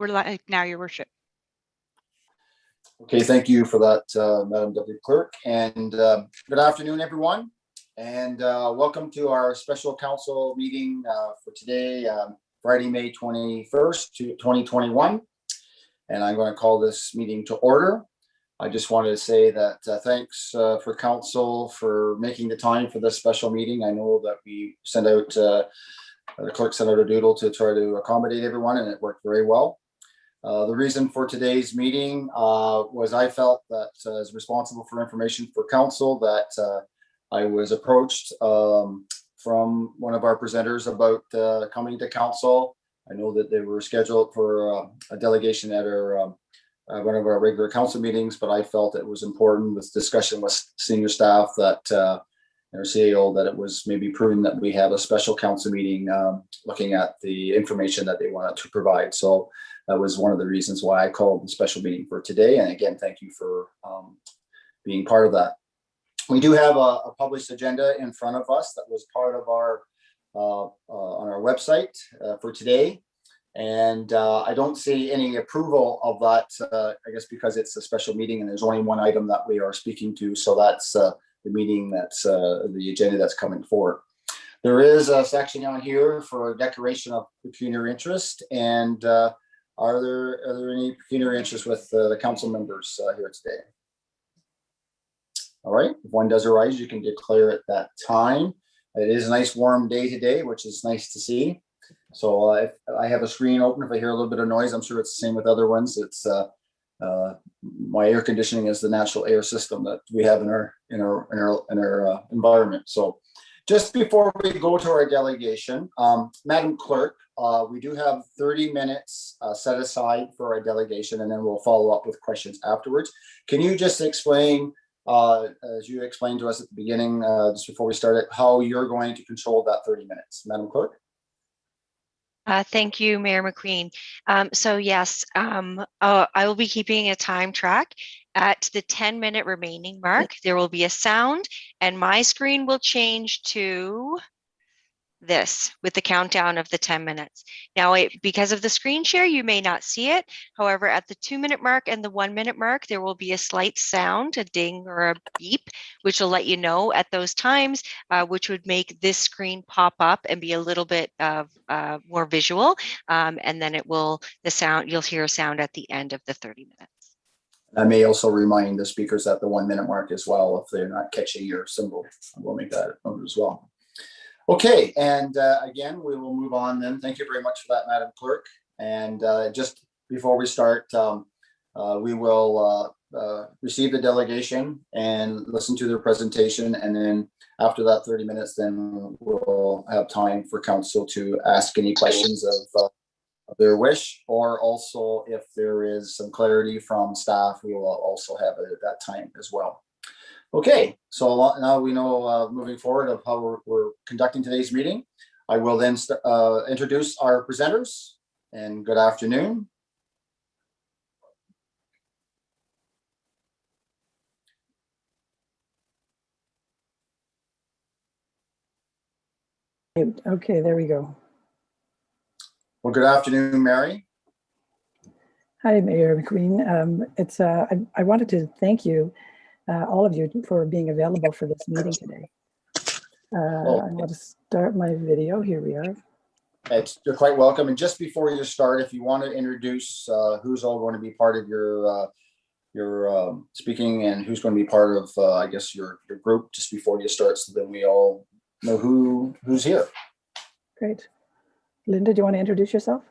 We're live now, Your Worship. Okay, thank you for that, Madam Deputy Clerk, and good afternoon, everyone, and welcome to our special council meeting for today, Friday, May 21st, 2021, and I'm going to call this meeting to order. I just wanted to say that thanks for council for making the time for this special meeting. I know that we sent out, the clerk sent out a doodle to try to accommodate everyone, and it worked very well. The reason for today's meeting was I felt that as responsible for information for council that I was approached from one of our presenters about coming to council. I know that they were scheduled for a delegation at our one of our regular council meetings, but I felt it was important with discussion with senior staff that our CEO that it was maybe prudent that we have a special council meeting looking at the information that they wanted to provide. So that was one of the reasons why I called the special meeting for today. And again, thank you for being part of that. We do have a published agenda in front of us that was part of our on our website for today. And I don't see any approval of that, I guess, because it's a special meeting and there's only one item that we are speaking to. So that's the meeting, that's the agenda that's coming forward. There is a section on here for declaration of pecuniary interest, and are there any pecuniary interest with the council members here today? All right, if one does arise, you can declare at that time. It is a nice warm day today, which is nice to see. So if I have a screen open, if I hear a little bit of noise, I'm sure it's the same with other ones. It's my air conditioning is the natural air system that we have in our environment. So just before we go to our delegation, Madam Clerk, we do have 30 minutes set aside for our delegation, and then we'll follow up with questions afterwards. Can you just explain, as you explained to us at the beginning, just before we started, how you're going to control that 30 minutes, Madam Clerk? Thank you, Mayor McQueen. So yes, I will be keeping a time track. At the 10-minute remaining mark, there will be a sound, and my screen will change to this with the countdown of the 10 minutes. Now, because of the screen share, you may not see it. However, at the 2-minute mark and the 1-minute mark, there will be a slight sound, a ding or a beep, which will let you know at those times, which would make this screen pop up and be a little bit of more visual. And then you'll hear a sound at the end of the 30 minutes. I may also remind the speakers at the 1-minute mark as well, if they're not catching your symbol. We'll make that note as well. Okay, and again, we will move on then. Thank you very much for that, Madam Clerk. And just before we start, we will receive the delegation and listen to their presentation. And then after that 30 minutes, then we'll have time for council to ask any questions of their wish, or also if there is some clarity from staff, we will also have it at that time as well. Okay, so now we know moving forward of how we're conducting today's meeting. I will then introduce our presenters, and good afternoon. Okay, there we go. Well, good afternoon, Mary. Hi, Mayor McQueen. I wanted to thank you, all of you, for being available for this meeting today. I want to start my video. Here we are. You're quite welcome. And just before you start, if you want to introduce who's all going to be part of your speaking and who's going to be part of, I guess, your group, just before you start, so that we all know who's here. Great. Linda, do you want to introduce yourself?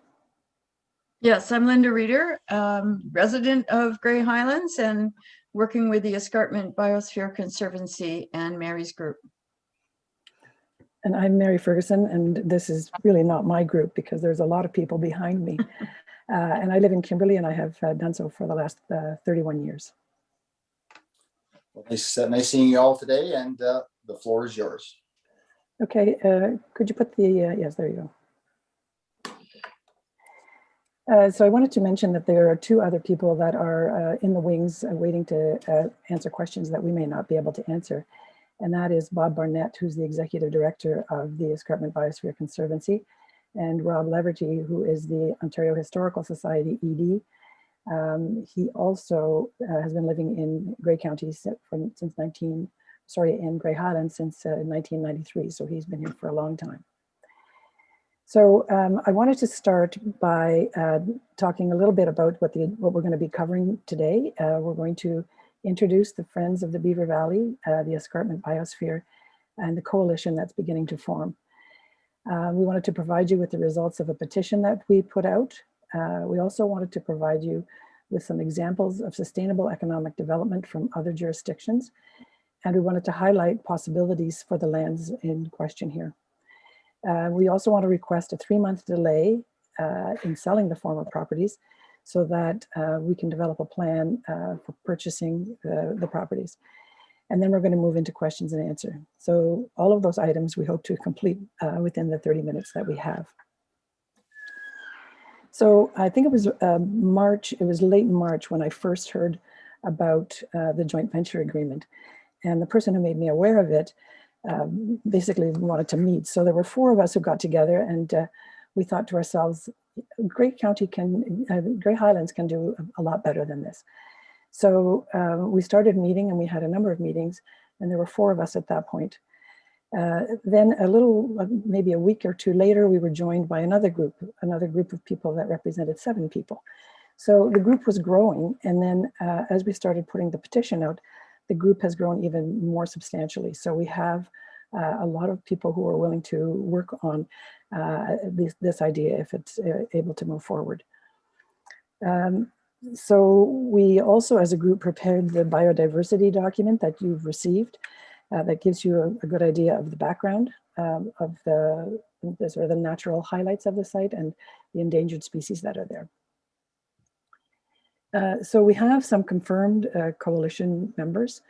Yes, I'm Linda Reeder, resident of Grey Highlands and working with the Escarpment Biosphere Conservancy and Mary's group. And I'm Mary Ferguson, and this is really not my group because there's a lot of people behind me. And I live in Kimberley, and I have done so for the last 31 years. Well, nice seeing you all today, and the floor is yours. Okay, could you put the, yes, there you go. So I wanted to mention that there are 2 other people that are in the wings waiting to answer questions that we may not be able to answer. And that is Bob Barnett, who's the Executive Director of the Escarpment Biosphere Conservancy, and Rob Leverty, who is the Ontario Historical Society ED. He also has been living in Grey County in Grey Highlands since 1993. So he's been here for a long time. So I wanted to start by talking a little bit about what we're going to be covering today. We're going to introduce the Friends of the Beaver Valley, the Escarpment Biosphere, and the coalition that's beginning to form. We wanted to provide you with the results of a petition that we put out. We also wanted to provide you with some examples of sustainable economic development from other jurisdictions. And we wanted to highlight possibilities for the lands in question here. We also want to request a 3-month delay in selling the former properties so that we can develop a plan for purchasing the properties. And then we're going to move into questions and answer. So all of those items we hope to complete within the 30 minutes that we have. So I think it was late March when I first heard about the joint venture agreement. And the person who made me aware of it basically wanted to meet. So there were 4 of us who got together, and we thought to ourselves, Grey Highlands can do a lot better than this. So we started meeting, and we had a number of meetings, and there were 4 of us at that point. Then maybe a week or 2 later, we were joined by another group of people that represented 7 people. So the group was growing, and then as we started putting the petition out, the group has grown even more substantially. So we have a lot of people who are willing to work on this idea if it's able to move forward. So we also, as a group, prepared the biodiversity document that you've received that gives you a good idea of the background of the sort of the natural highlights of the site and the endangered species that are there. So we have some confirmed coalition members: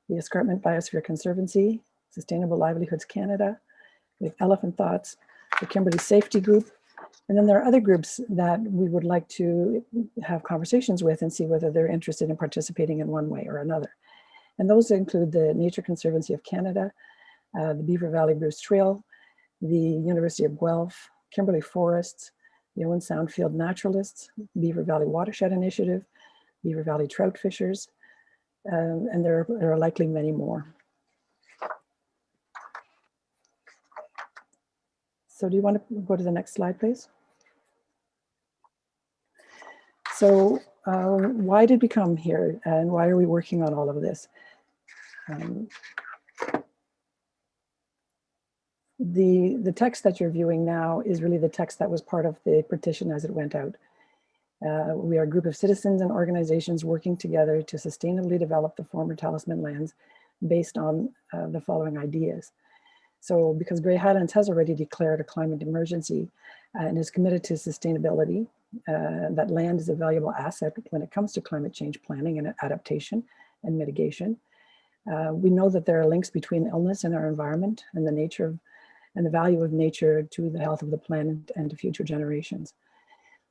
the Escarpment Biosphere Conservancy, Sustainable Livelihoods Canada, we have Elephant Thoughts, the Kimberley Safety Group, and then there are other groups that we would like to have conversations with and see whether they're interested in participating in one way or another. And those include the Nature Conservancy of Canada, the Beaver Valley Bruce Trail, the University of Guelph, Kimberley Forests, the Owen Sound Field Naturalists, Beaver Valley Watershed Initiative, Beaver Valley Trout Fishers, and there are likely many more. So do you want to go to the next slide, please? So why did we come here, and why are we working on all of this? The text that you're viewing now is really the text that was part of the petition as it went out. We are a group of citizens and organizations working together to sustainably develop the former Talisman lands based on the following ideas. So because Grey Highlands has already declared a climate emergency and is committed to sustainability, that land is a valuable asset when it comes to climate change planning and adaptation and mitigation. We know that there are links between illness and our environment and the nature of, and the value of nature to the health of the planet and to future generations.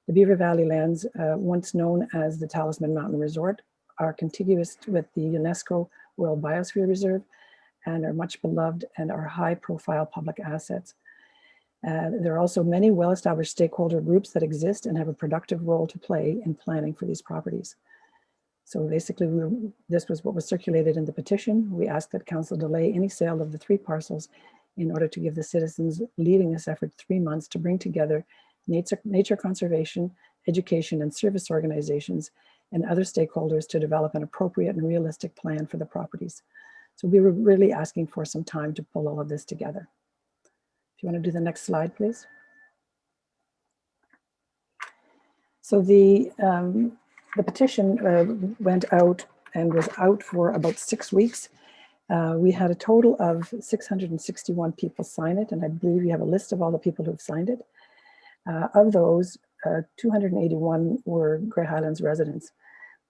The Beaver Valley lands, once known as the Talisman Mountain Resort, are contiguous with the UNESCO World Biosphere Reserve and are much beloved and are high-profile public assets. There are also many well-established stakeholder groups that exist and have a productive role to play in planning for these properties. So basically, this was what was circulated in the petition. We asked that Council delay any sale of the 3 parcels in order to give the citizens leading this effort 3 months to bring together nature conservation, education, and service organizations and other stakeholders to develop an appropriate and realistic plan for the properties. So we were really asking for some time to pull all of this together. If you want to do the next slide, please. So the petition went out and was out for about 6 weeks. We had a total of 661 people sign it, and I believe you have a list of all the people who have signed it. Of those, 281 were Grey Highlands residents.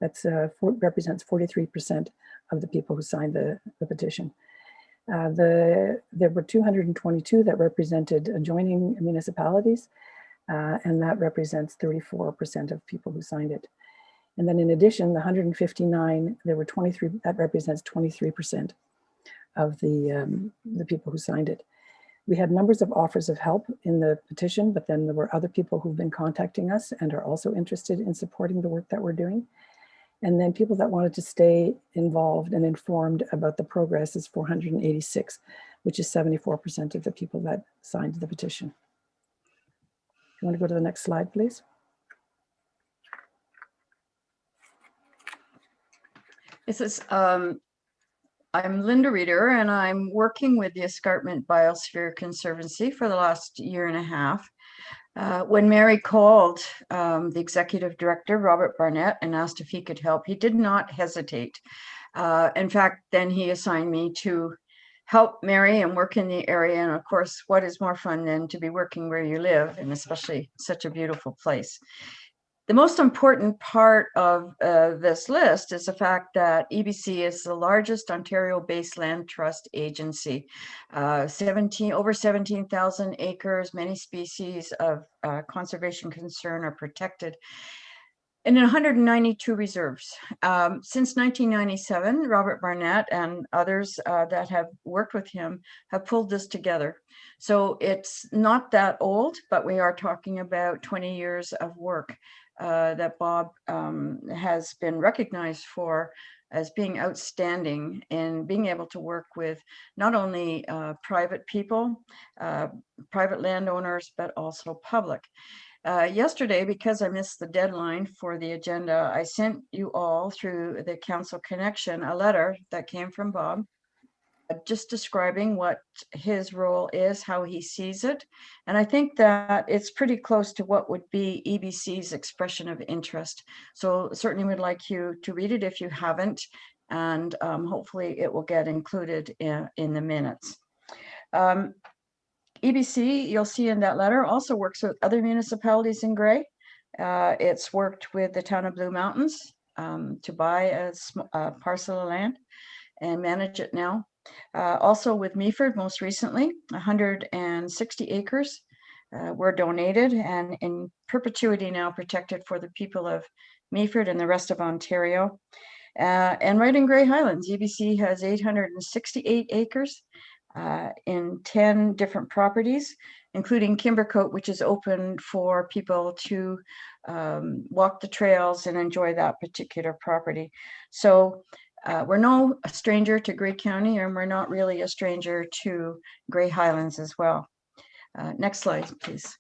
That represents 43% of the people who signed the petition. There were 222 that represented adjoining municipalities, and that represents 34% of people who signed it. And then in addition, the 159, there were 23, that represents 23% of the people who signed it. We had numbers of offers of help in the petition, but then there were other people who've been contacting us and are also interested in supporting the work that we're doing. And then people that wanted to stay involved and informed about the progress is 486, which is 74% of the people that signed the petition. You want to go to the next slide, please? This is, I'm Linda Reeder, and I'm working with the Escarpment Biosphere Conservancy for the last year and a half. When Mary called the executive director, Robert Barnett, and asked if he could help, he did not hesitate. In fact, then he assigned me to help Mary and work in the area. And of course, what is more fun than to be working where you live, and especially such a beautiful place. The most important part of this list is the fact that EBC is the largest Ontario-based land trust agency. Over 17,000 acres, many species of conservation concern are protected, and 192 reserves. Since 1997, Robert Barnett and others that have worked with him have pulled this together. So it's not that old, but we are talking about 20 years of work that Bob has been recognized for as being outstanding in being able to work with not only private people, private landowners, but also public. Yesterday, because I missed the deadline for the agenda, I sent you all through the Council Connection a letter that came from Bob, just describing what his role is, how he sees it. And I think that it's pretty close to what would be EBC's expression of interest. So certainly would like you to read it if you haven't, and hopefully it will get included in the minutes. EBC, you'll see in that letter, also works with other municipalities in Grey. It's worked with the town of Blue Mountains to buy a parcel of land and manage it now. Also with Meaford, most recently, 160 acres were donated and in perpetuity now protected for the people of Meaford and the rest of Ontario. And right in Grey Highlands, EBC has 868 acres in 10 different properties, including Kimbercote, which is open for people to walk the trails and enjoy that particular property. So we're no stranger to Grey County, and we're not really a stranger to Grey Highlands as well. Next slide, please.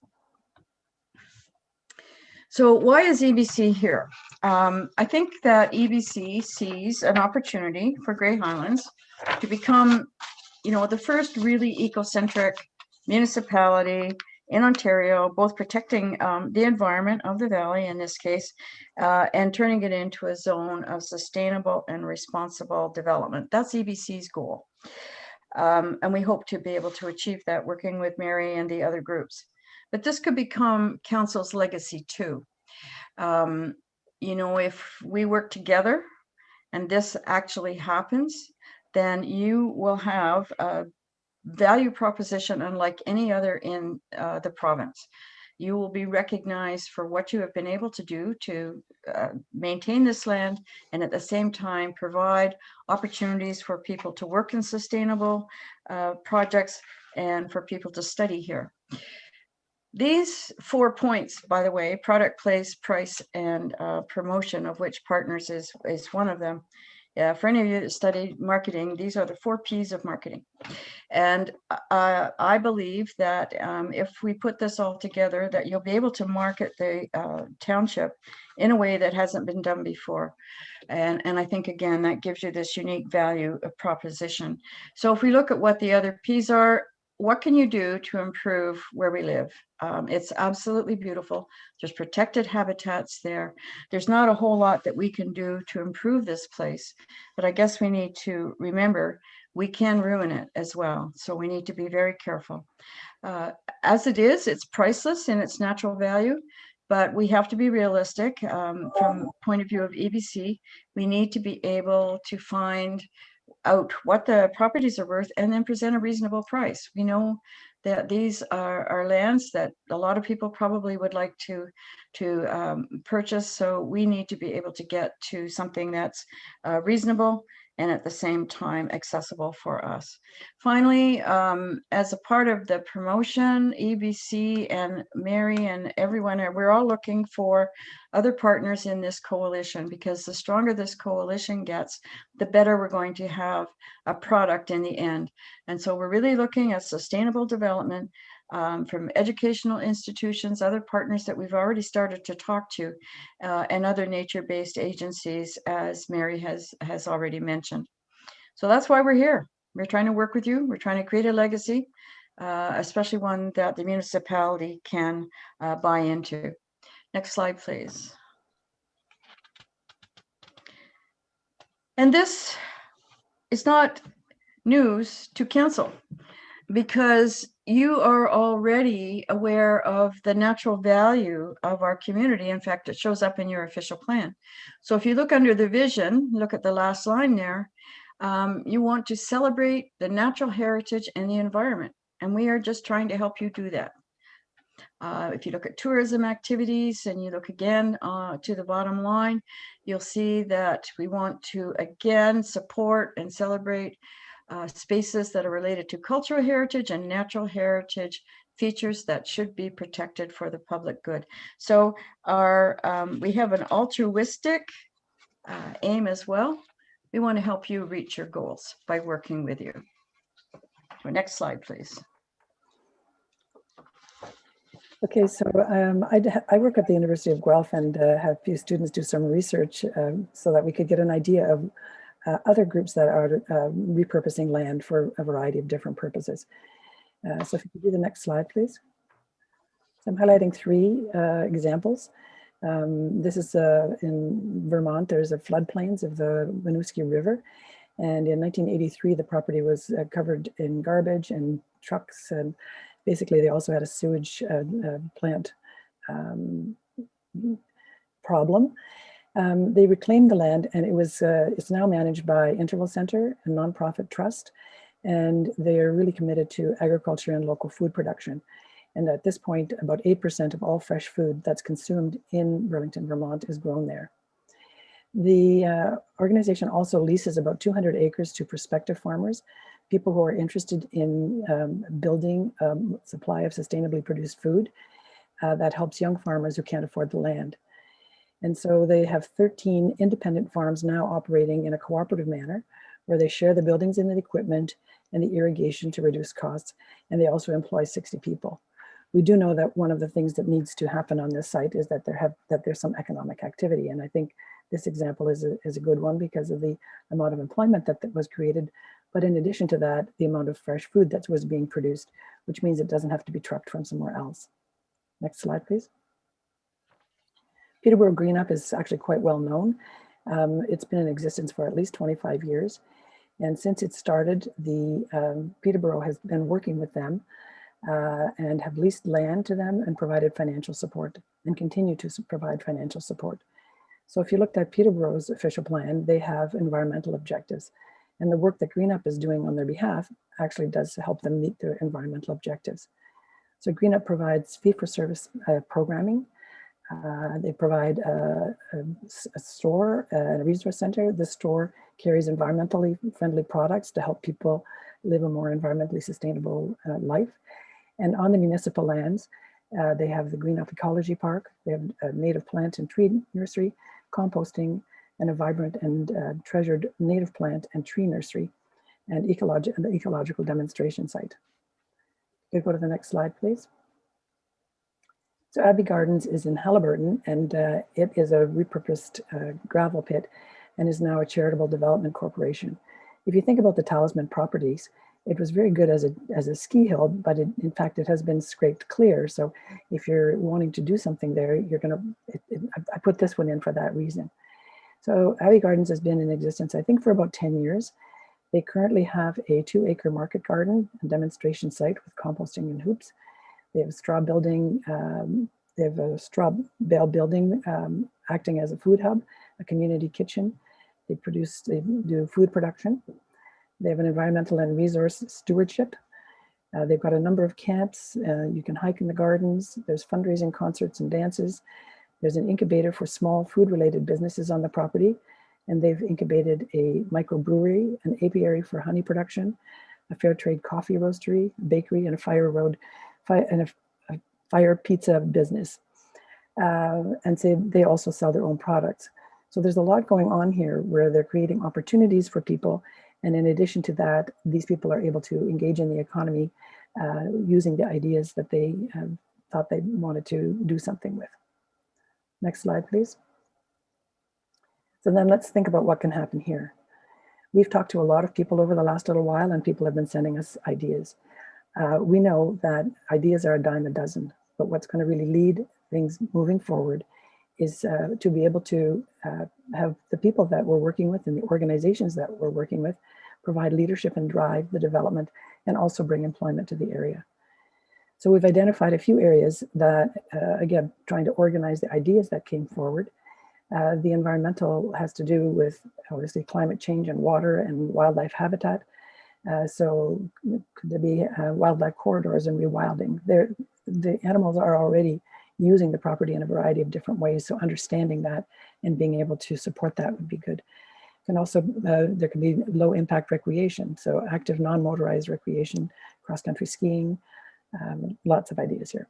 So why is EBC here? I think that EBC sees an opportunity for Grey Highlands to become, the first really ecocentric municipality in Ontario, both protecting the environment of the valley in this case, and turning it into a zone of sustainable and responsible development. That's EBC's goal. And we hope to be able to achieve that working with Mary and the other groups. But this could become Council's legacy too. If we work together and this actually happens, then you will have a value proposition unlike any other in the province. You will be recognized for what you have been able to do to maintain this land and at the same time provide opportunities for people to work in sustainable projects and for people to study here. These 4 points, by the way, product, place, price, and promotion, of which partners is one of them. For any of you that study marketing, these are the 4 P's of marketing. And I believe that if we put this all together, that you'll be able to market the township in a way that hasn't been done before. And I think, again, that gives you this unique value proposition. So if we look at what the other P's are, what can you do to improve where we live? It's absolutely beautiful. There's protected habitats there. There's not a whole lot that we can do to improve this place, but I guess we need to remember we can ruin it as well. So we need to be very careful. As it is, it's priceless in its natural value, but we have to be realistic from the point of view of EBC. We need to be able to find out what the properties are worth and then present a reasonable price. We know that these are lands that a lot of people probably would like to purchase. So we need to be able to get to something that's reasonable and at the same time accessible for us. Finally, as a part of the promotion, EBC and Mary and everyone, we're all looking for other partners in this coalition, because the stronger this coalition gets, the better we're going to have a product in the end. And so we're really looking at sustainable development from educational institutions, other partners that we've already started to talk to, and other nature-based agencies, as Mary has already mentioned. So that's why we're here. We're trying to work with you. We're trying to create a legacy, especially one that the municipality can buy into. Next slide, please. And this is not news to council, because you are already aware of the natural value of our community. In fact, it shows up in your official plan. So if you look under the vision, look at the last line there, you want to celebrate the natural heritage and the environment. And we are just trying to help you do that. If you look at tourism activities and you look again to the bottom line, you'll see that we want to again support and celebrate spaces that are related to cultural heritage and natural heritage features that should be protected for the public good. So we have an altruistic aim as well. We want to help you reach your goals by working with you. So next slide, please. Okay, so I work at the University of Guelph and have a few students do some research so that we could get an idea of other groups that are repurposing land for a variety of different purposes. So if you could do the next slide, please. So I'm highlighting 3 examples. This is in Vermont. There's a floodplains of the Winooski River. And in 1983, the property was covered in garbage and trucks. And basically, they also had a sewage plant problem. They reclaimed the land, and it's now managed by Interval Center, a nonprofit trust, and they are really committed to agriculture and local food production. And at this point, about 8% of all fresh food that's consumed in Burlington, Vermont is grown there. The organization also leases about 200 acres to prospective farmers, people who are interested in building a supply of sustainably produced food that helps young farmers who can't afford the land. And so they have 13 independent farms now operating in a cooperative manner, where they share the buildings and the equipment and the irrigation to reduce costs. And they also employ 60 people. We do know that one of the things that needs to happen on this site is that there's some economic activity. And I think this example is a good one because of the amount of employment that was created. But in addition to that, the amount of fresh food that was being produced, which means it doesn't have to be trucked from somewhere else. Next slide, please. Peterborough Green Up is actually quite well known. It's been in existence for at least 25 years. And since it started, Peterborough has been working with them and have leased land to them and provided financial support and continue to provide financial support. So if you looked at Peterborough's official plan, they have environmental objectives. And the work that Green Up is doing on their behalf actually does help them meet their environmental objectives. So Green Up provides fee-for-service programming. They provide a store, a resource center. The store carries environmentally friendly products to help people live a more environmentally sustainable life. And on the municipal lands, they have the Green Up Ecology Park. They have a native plant and tree nursery, composting, and a vibrant and treasured native plant and tree nursery, and the ecological demonstration site. You could go to the next slide, please. So Abbey Gardens is in Halliburton, and it is a repurposed gravel pit and is now a charitable development corporation. If you think about the Talisman properties, it was very good as a ski hill, but in fact, it has been scraped clear. So if you're wanting to do something there, I put this one in for that reason. So Abbey Gardens has been in existence, I think, for about 10 years. They currently have a 2-acre market garden and demonstration site with composting and hoops. They have a straw building, they have a straw bale building acting as a food hub, a community kitchen. They do food production. They have an environmental and resource stewardship. They've got a number of camps. You can hike in the gardens. There's fundraising, concerts, and dances. There's an incubator for small food-related businesses on the property. And they've incubated a microbrewery, an apiary for honey production, a fair trade coffee roastery, bakery, and a fire pizza business. And so they also sell their own products. So there's a lot going on here where they're creating opportunities for people. And in addition to that, these people are able to engage in the economy using the ideas that they thought they wanted to do something with. Next slide, please. So then let's think about what can happen here. We've talked to a lot of people over the last little while, and people have been sending us ideas. We know that ideas are a dime a dozen, but what's going to really lead things moving forward is to be able to have the people that we're working with and the organizations that we're working with provide leadership and drive the development and also bring employment to the area. So we've identified a few areas that, again, trying to organize the ideas that came forward. The environmental has to do with obviously climate change and water and wildlife habitat. So could there be wildlife corridors and rewilding? The animals are already using the property in a variety of different ways. So understanding that and being able to support that would be good. And also there can be low impact recreation. So active non-motorized recreation, cross-country skiing, lots of ideas here.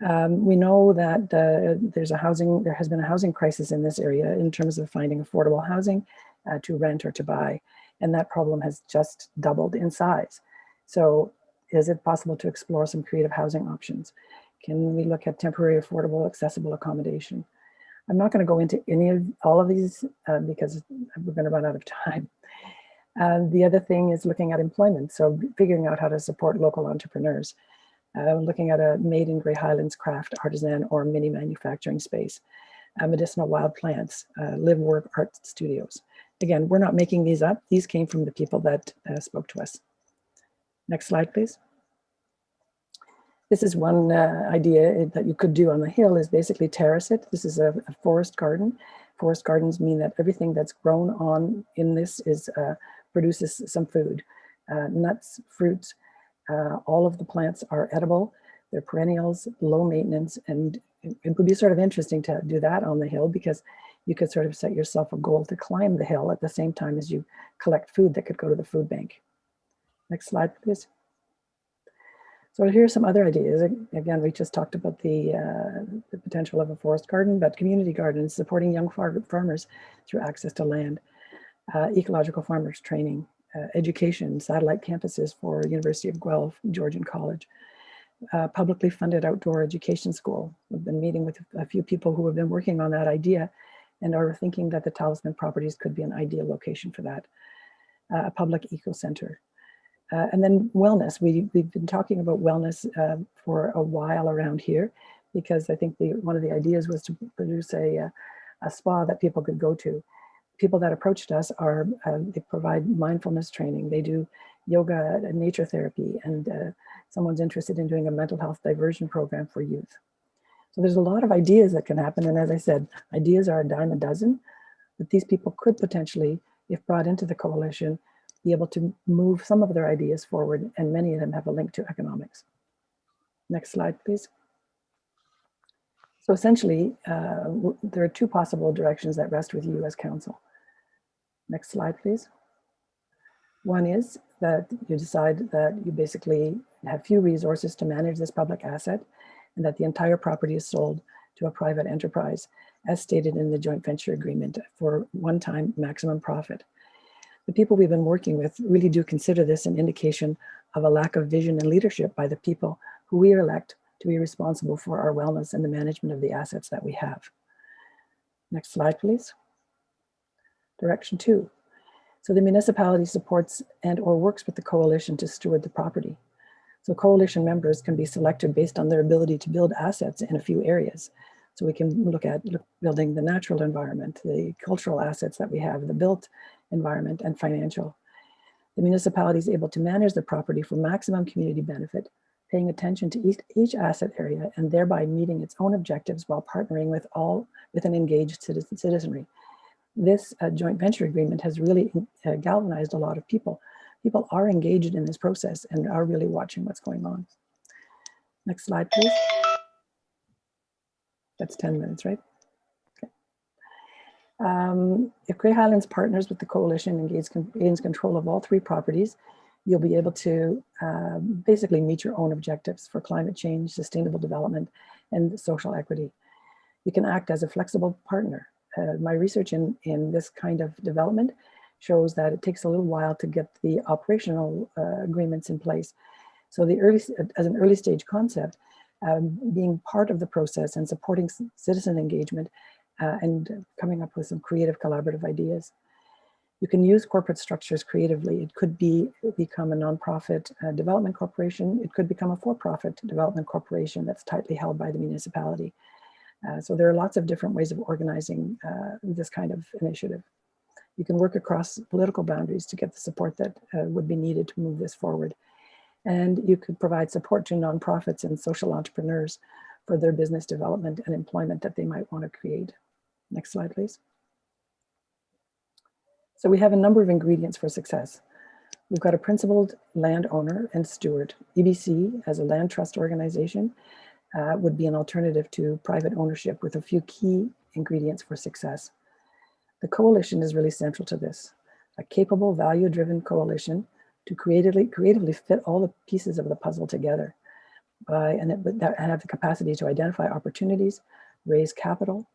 We know that there has been a housing crisis in this area in terms of finding affordable housing to rent or to buy. And that problem has just doubled in size. So is it possible to explore some creative housing options? Can we look at temporary, affordable, accessible accommodation? I'm not going to go into all of these because we're going to run out of time. The other thing is looking at employment. So figuring out how to support local entrepreneurs. Looking at a made in Grey Highlands craft, artisan, or mini manufacturing space. Medicinal wild plants, live work art studios. Again, we're not making these up. These came from the people that spoke to us. Next slide, please. This is one idea that you could do on the hill is basically terrace it. This is a forest garden. Forest gardens mean that everything that's grown on in this is produces some food. Nuts, fruits, all of the plants are edible. They're perennials, low maintenance, and it would be sort of interesting to do that on the hill because you could sort of set yourself a goal to climb the hill at the same time as you collect food that could go to the food bank. Next slide, please. So here's some other ideas. Again, we just talked about the potential of a forest garden, but community gardens, supporting young farmers through access to land, ecological farmers training, education, satellite campuses for University of Guelph, Georgian College, publicly funded outdoor education school. We've been meeting with a few people who have been working on that idea and are thinking that the Talisman properties could be an ideal location for that. A public eco center. And then wellness. We've been talking about wellness for a while around here because I think one of the ideas was to produce a spa that people could go to. People that approached us they provide mindfulness training. They do yoga and nature therapy, and someone's interested in doing a mental health diversion program for youth. So there's a lot of ideas that can happen. And as I said, ideas are a dime a dozen, but these people could potentially, if brought into the coalition, be able to move some of their ideas forward, and many of them have a link to economics. Next slide, please. So essentially, there are two possible directions that rest with you as council. Next slide, please. One is that you decide that you basically have few resources to manage this public asset and that the entire property is sold to a private enterprise as stated in the joint venture agreement for one-time maximum profit. The people we've been working with really do consider this an indication of a lack of vision and leadership by the people who we elect to be responsible for our wellness and the management of the assets that we have. Next slide, please. Direction 2. So the municipality supports and or works with the coalition to steward the property. So coalition members can be selected based on their ability to build assets in a few areas. So we can look at building the natural environment, the cultural assets that we have, the built environment, and financial. The municipality is able to manage the property for maximum community benefit, paying attention to each asset area and thereby meeting its own objectives while partnering with an engaged citizenry. This joint venture agreement has really galvanized a lot of people. People are engaged in this process and are really watching what's going on. Next slide, please. That's 10 minutes, right? Okay. If Grey Highlands partners with the coalition and gains control of all 3 properties, you'll be able to basically meet your own objectives for climate change, sustainable development, and social equity. You can act as a flexible partner. My research in this kind of development shows that it takes a little while to get the operational agreements in place. So as an early stage concept, being part of the process and supporting citizen engagement and coming up with some creative collaborative ideas. You can use corporate structures creatively. It could become a nonprofit development corporation. It could become a for-profit development corporation that's tightly held by the municipality. So there are lots of different ways of organizing this kind of initiative. You can work across political boundaries to get the support that would be needed to move this forward. And you could provide support to nonprofits and social entrepreneurs for their business development and employment that they might want to create. Next slide, please. So we have a number of ingredients for success. We've got a principled landowner and steward. EBC, as a land trust organization, would be an alternative to private ownership with a few key ingredients for success. The coalition is really central to this. A capable, value-driven coalition to creatively fit all the pieces of the puzzle together and have the capacity to identify opportunities, raise capital,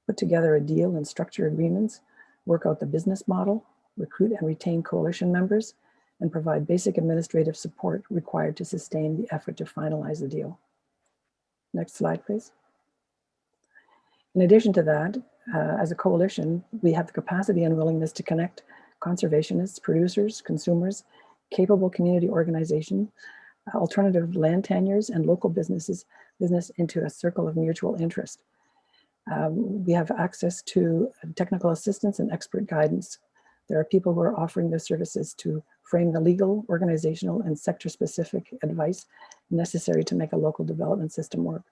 put together a deal and structure agreements, work out the business model, recruit and retain coalition members, and provide basic administrative support required to sustain the effort to finalize the deal. Next slide, please. In addition to that, as a coalition, we have the capacity and willingness to connect conservationists, producers, consumers, capable community organizations, alternative land tenures, and local business into a circle of mutual interest. We have access to technical assistance and expert guidance. There are people who are offering their services to frame the legal, organizational, and sector-specific advice necessary to make a local development system work.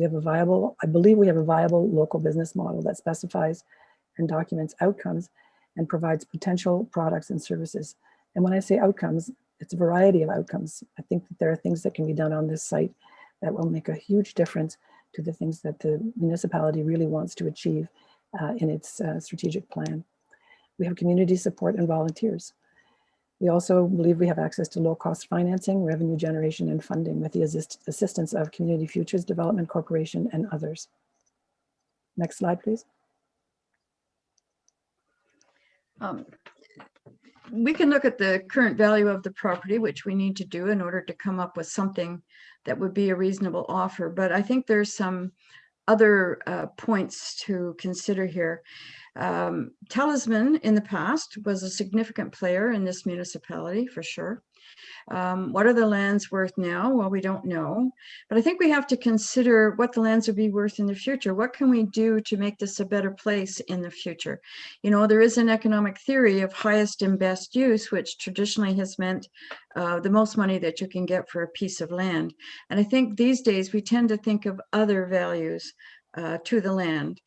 I believe we have a viable local business model that specifies and documents outcomes and provides potential products and services. And when I say outcomes, it's a variety of outcomes. I think that there are things that can be done on this site that will make a huge difference to the things that the municipality really wants to achieve in its strategic plan. We have community support and volunteers. We also believe we have access to low-cost financing, revenue generation, and funding with the assistance of Community Futures Development Corporation and others. Next slide, please. We can look at the current value of the property, which we need to do in order to come up with something that would be a reasonable offer. But I think there's some other points to consider here. Talisman in the past was a significant player in this municipality for sure. What are the lands worth now? Well, we don't know, but I think we have to consider what the lands would be worth in the future. What can we do to make this a better place in the future? You know, there is an economic theory of highest and best use, which traditionally has meant the most money that you can get for a piece of land. And I think these days we tend to think of other values to the land.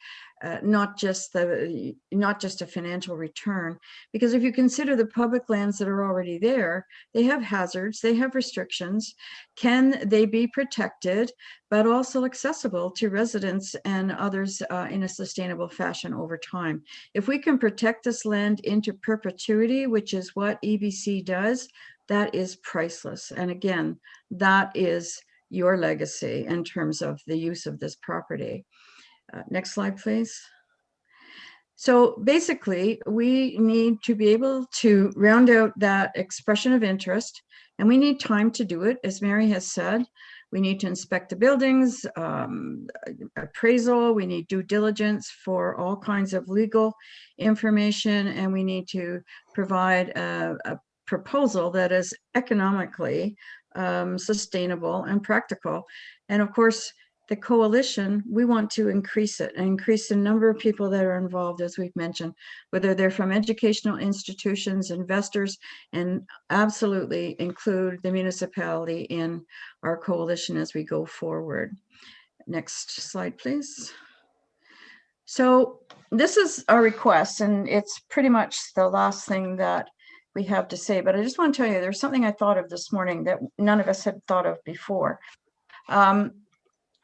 Not just a financial return, because if you consider the public lands that are already there, they have hazards, they have restrictions. Can they be protected, but also accessible to residents and others in a sustainable fashion over time? If we can protect this land into perpetuity, which is what EBC does, that is priceless. And again, that is your legacy in terms of the use of this property. Next slide, please. So basically, we need to be able to round out that expression of interest, and we need time to do it. As Mary has said, we need to inspect the buildings, appraisal, we need due diligence for all kinds of legal information, and we need to provide a proposal that is economically sustainable and practical. And of course, the coalition, we want to increase it and increase the number of people that are involved, as we've mentioned, whether they're from educational institutions, investors, and absolutely include the municipality in our coalition as we go forward. Next slide, please. So this is our request, and it's pretty much the last thing that we have to say, but I just want to tell you, there's something I thought of this morning that none of us had thought of before.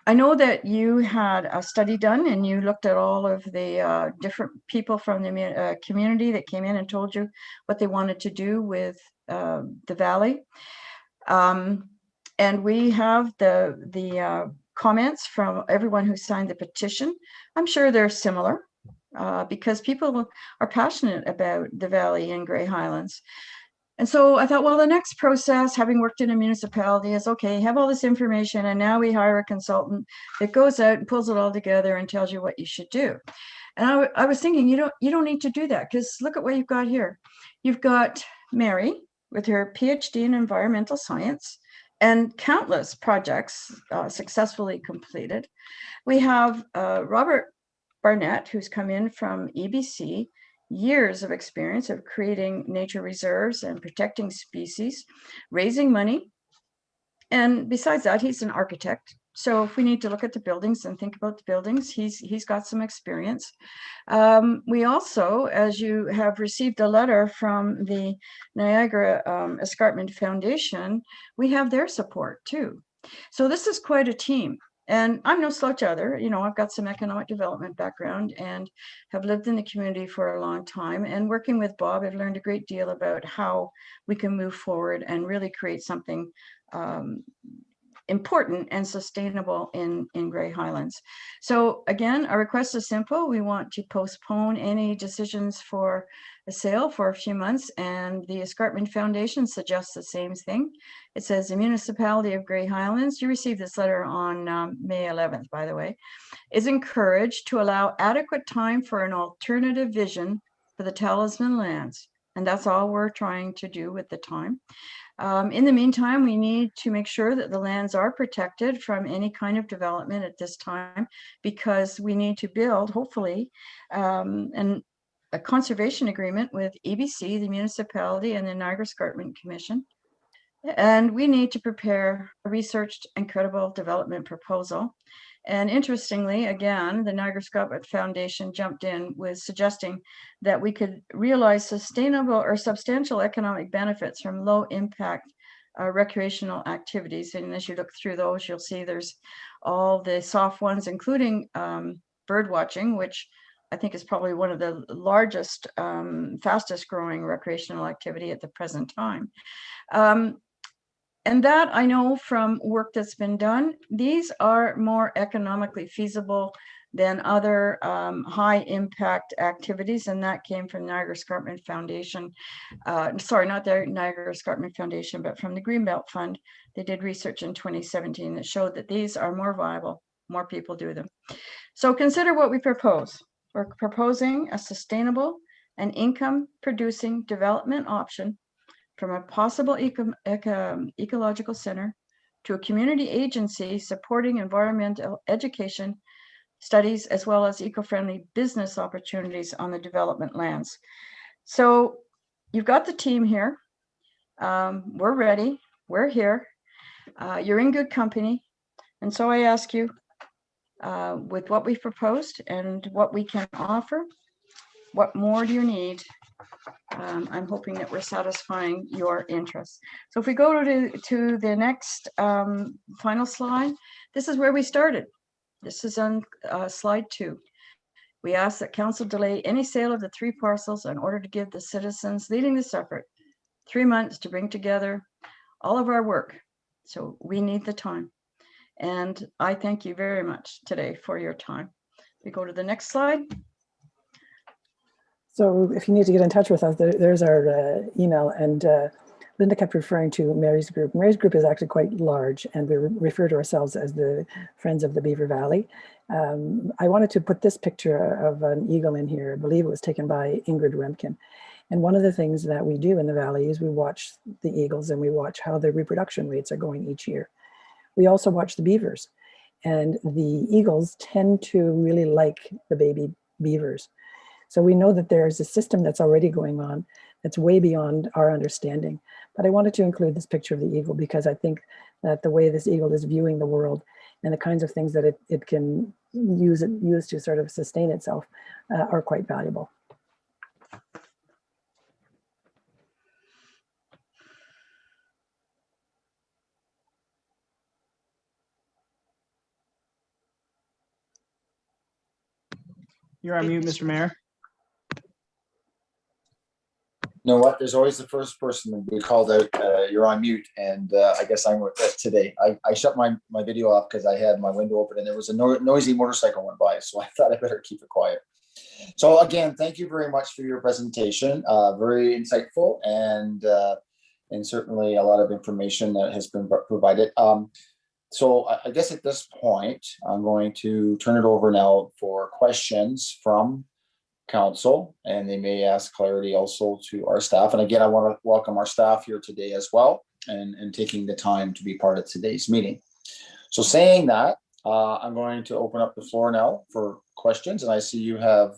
I know that you had a study done and you looked at all of the different people from the community that came in and told you what they wanted to do with the valley. And we have the comments from everyone who signed the petition. I'm sure they're similar because people are passionate about the valley and Grey Highlands. And so I thought, well, the next process, having worked in a municipality, is okay, have all this information, and now we hire a consultant that goes out and pulls it all together and tells you what you should do. And I was thinking, you don't need to do that, because look at what you've got here. You've got Mary with her PhD in environmental science and countless projects successfully completed. We have Robert Barnett, who's come in from EBC, years of experience of creating nature reserves and protecting species, raising money. And besides that, he's an architect. So if we need to look at the buildings and think about the buildings, he's got some experience. We also, as you have received a letter from the Niagara Escarpment Foundation, we have their support too. So this is quite a team. And I'm no slouch either. I've got some economic development background and have lived in the community for a long time. And working with Bob, I've learned a great deal about how we can move forward and really create something important and sustainable in Grey Highlands. So again, our request is simple. We want to postpone any decisions for a sale for a few months, and the Escarpment Foundation suggests the same thing. It says the municipality of Grey Highlands, you received this letter on May 11th, by the way, is encouraged to allow adequate time for an alternative vision for the Talisman lands. And that's all we're trying to do with the time. In the meantime, we need to make sure that the lands are protected from any kind of development at this time, because we need to build, hopefully, a conservation agreement with EBC, the municipality, and the Niagara Escarpment Commission. And we need to prepare a researched and credible development proposal. And interestingly, again, the Niagara Escarpment Foundation jumped in with suggesting that we could realize sustainable or substantial economic benefits from low impact recreational activities. And as you look through those, you'll see there's all the soft ones, including bird watching, which I think is probably one of the largest, fastest growing recreational activity at the present time. And that I know from work that's been done, these are more economically feasible than other high impact activities. And that came from Niagara Escarpment Foundation. Sorry, not the Niagara Escarpment Foundation, but from the Greenbelt Fund. They did research in 2017 that showed that these are more viable, more people do them. So consider what we propose. We're proposing a sustainable and income producing development option from a possible ecological center to a community agency supporting environmental education studies, as well as eco-friendly business opportunities on the development lands. So you've got the team here. We're ready. We're here. You're in good company. And so I ask you, with what we've proposed and what we can offer, what more do you need? I'm hoping that we're satisfying your interests. So if we go to the next final slide, this is where we started. This is on slide 2. We ask that council delay any sale of the 3 parcels in order to give the citizens leading this effort 3 months to bring together all of our work. So we need the time. And I thank you very much today for your time. We go to the next slide. So if you need to get in touch with us, there's our email. And Linda kept referring to Mary's group. Mary's group is actually quite large, and we refer to ourselves as the Friends of the Beaver Valley. I wanted to put this picture of an eagle in here. I believe it was taken by Ingrid Remkin. And one of the things that we do in the valley is we watch the eagles and we watch how their reproduction rates are going each year. We also watch the beavers, and the eagles tend to really like the baby beavers. So we know that there's a system that's already going on that's way beyond our understanding. But I wanted to include this picture of the eagle because I think that the way this eagle is viewing the world and the kinds of things that it can use to sort of sustain itself are quite valuable. You're on mute, Mr. Mayor. You know what? There's always the first person to be called out. You're on mute, and I guess I'm with that today. I shut my video off because I had my window open and there was a noisy motorcycle went by, so I thought I better keep it quiet. So again, thank you very much for your presentation. Very insightful and certainly a lot of information that has been provided. So I guess at this point, I'm going to turn it over now for questions from council, and they may ask clarity also to our staff. And again, I want to welcome our staff here today as well, and taking the time to be part of today's meeting. So saying that, I'm going to open up the floor now for questions, and I see you have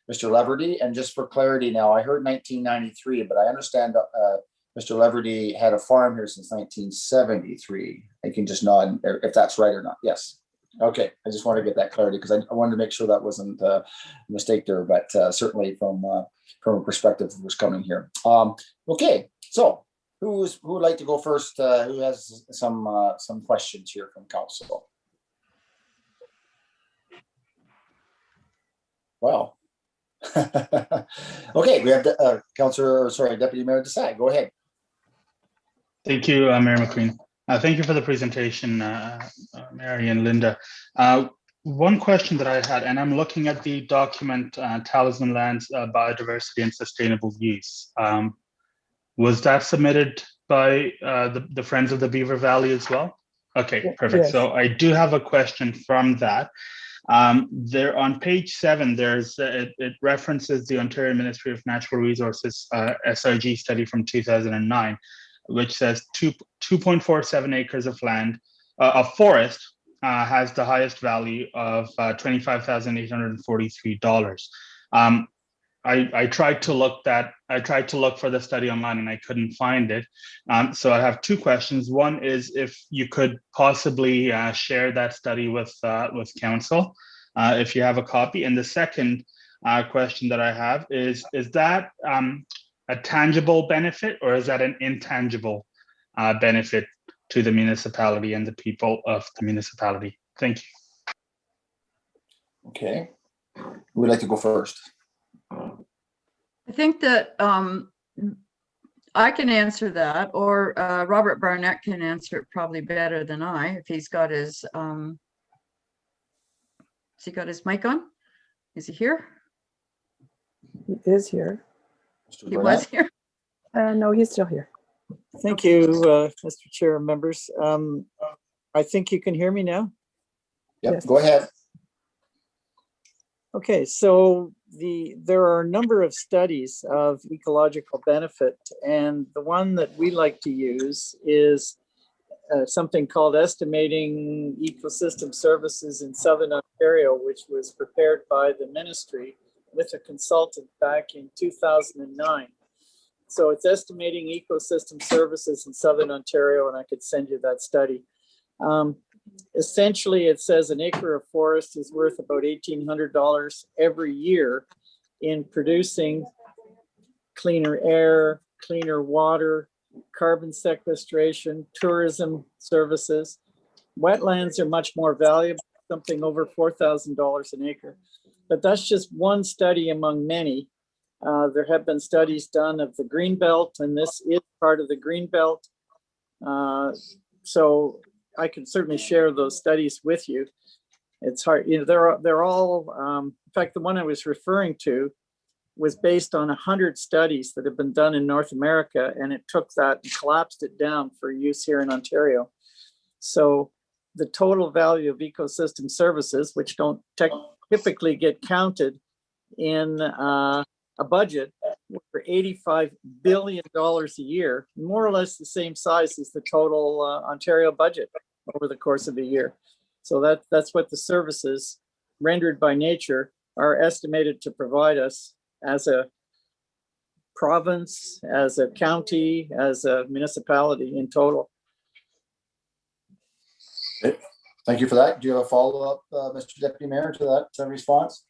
Mr. Leverty. And just for clarity now, I heard 1993, but I understand Mr. Leverty had a farm here since 1973. I can just nod if that's right or not. Yes. Okay, I just want to get that clarity because I wanted to make sure that wasn't a mistake there, but certainly from a perspective of what's coming here. Okay, so who would like to go first? Who has some questions here from council? Wow. Okay, we have Deputy Mayor Desai. Go ahead. Thank you, Mayor McQueen. Thank you for the presentation, Mary and Linda. One question that I had, and I'm looking at the document, Talisman Lands, Biodiversity and Sustainable Use. Was that submitted by the Friends of the Beaver Valley as well? Okay, perfect. Yes. So I do have a question from that. There on page 7, it references the Ontario Ministry of Natural Resources SRG study from 2009, which says 2.47 acres of land, of forest, has the highest value of $25,843. I tried to look for the study online and I couldn't find it. So I have two questions. One is if you could possibly share that study with council, if you have a copy. And the second question that I have is that a tangible benefit, or is that an intangible benefit to the municipality and the people of the municipality? Thank you. Okay, who would like to go first? I think that I can answer that, or Robert Barnett can answer it probably better than I, if he's got his, has he got his mic on? Is he here? He is here. He was here. No, he's still here. Thank you, Mr. Chair and members. I think you can hear me now. Yep, Yes. Go ahead. Okay, so there are a number of studies of ecological benefit, and the one that we like to use is something called Estimating Ecosystem Services in Southern Ontario, which was prepared by the ministry with a consultant back in 2009. So it's Estimating Ecosystem Services in Southern Ontario, and I could send you that study. Essentially, it says an acre of forest is worth about $1,800 every year in producing cleaner air, cleaner water, carbon sequestration, tourism services. Wetlands are much more valuable, something over $4,000 an acre. But that's just one study among many. There have been studies done of the Greenbelt, and this is part of the Greenbelt. So I can certainly share those studies with you. It's hard, you know, they're all, in fact, the one I was referring to was based on 100 studies that have been done in North America, and it took that and collapsed it down for use here in Ontario. So the total value of ecosystem services, which don't typically get counted in a budget, for $85 billion a year, more or less the same size as the total Ontario budget over the course of a year. So that's what the services rendered by nature are estimated to provide us as a province, as a county, as a municipality in total. Okay. Thank you for that. Do you have a follow-up, Mr. Deputy Mayor, to that response?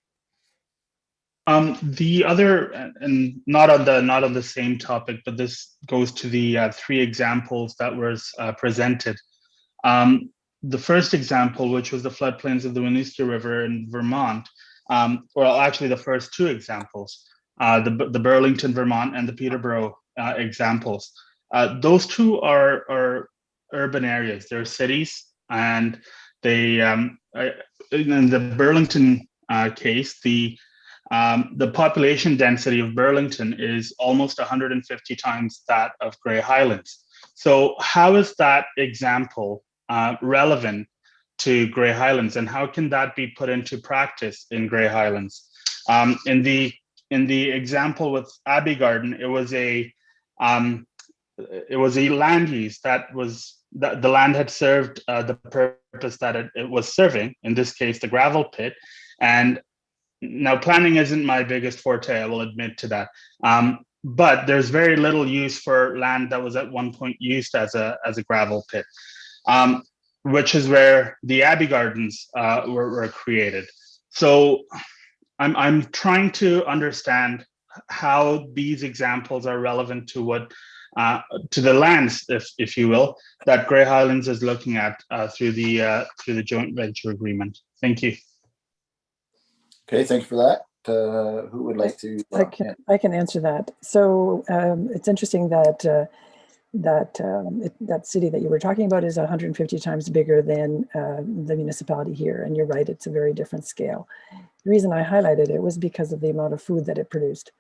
The other, and not on the same topic, but this goes to the 3 examples that was presented. The first example, which was the floodplains of the Winooski River in Vermont, Well, actually the first two examples, the Burlington, Vermont, and the Peterborough examples. Those two are urban areas. They're cities, and they in the Burlington case, the population density of Burlington is almost 150 times that of Grey Highlands. So how is that example relevant to Grey Highlands, and how can that be put into practice in Grey Highlands? In the example with Abbey Garden, it was a land use that the land had served the purpose that it was serving. In this case, the gravel pit. And now, planning isn't my biggest forte, I will admit to that. But there's very little use for land that was at one point used as a gravel pit, which is where the Abbey Gardens were created. So I'm trying to understand how these examples are relevant to what to the lands, if you will, that Grey Highlands is looking at through the joint venture agreement. Thank you. Okay, thank you for that. Who would like to? I can answer that. So it's interesting that that city that you were talking about is 150 times bigger than the municipality here. And you're right, it's a very different scale. The reason I highlighted it was because of the amount of food that it produced.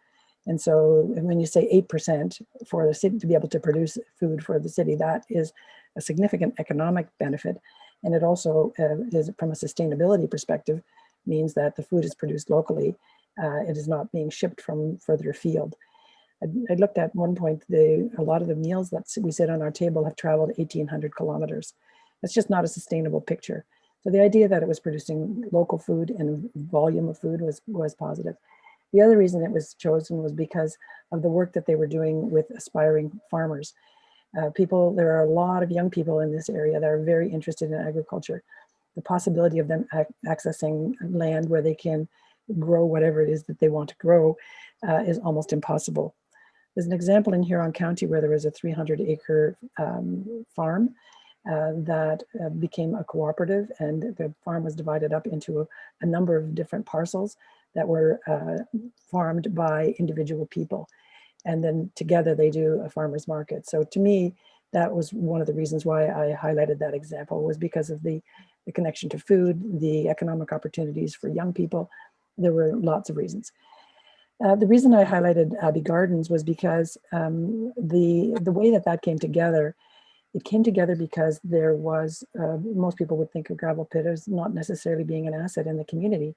And so when you say 8% for the city to be able to produce food for the city, that is a significant economic benefit. And it also is, from a sustainability perspective, means that the food is produced locally. It is not being shipped from further afield. I looked at one point, a lot of the meals that we sit on our table have traveled 1,800 kilometers. That's just not a sustainable picture. So the idea that it was producing local food and volume of food was positive. The other reason it was chosen was because of the work that they were doing with aspiring farmers. There are a lot of young people in this area that are very interested in agriculture. The possibility of them accessing land where they can grow whatever it is that they want to grow is almost impossible. There's an example in Huron County where there was a 300-acre farm that became a cooperative, and the farm was divided up into a number of different parcels that were farmed by individual people. And then together they do a farmer's market. So to me, that was one of the reasons why I highlighted that example, was because of the connection to food, the economic opportunities for young people. There were lots of reasons. The reason I highlighted Abbey Gardens was because the way that came together, it came together because there was, most people would think of gravel pit as not necessarily being an asset in the community.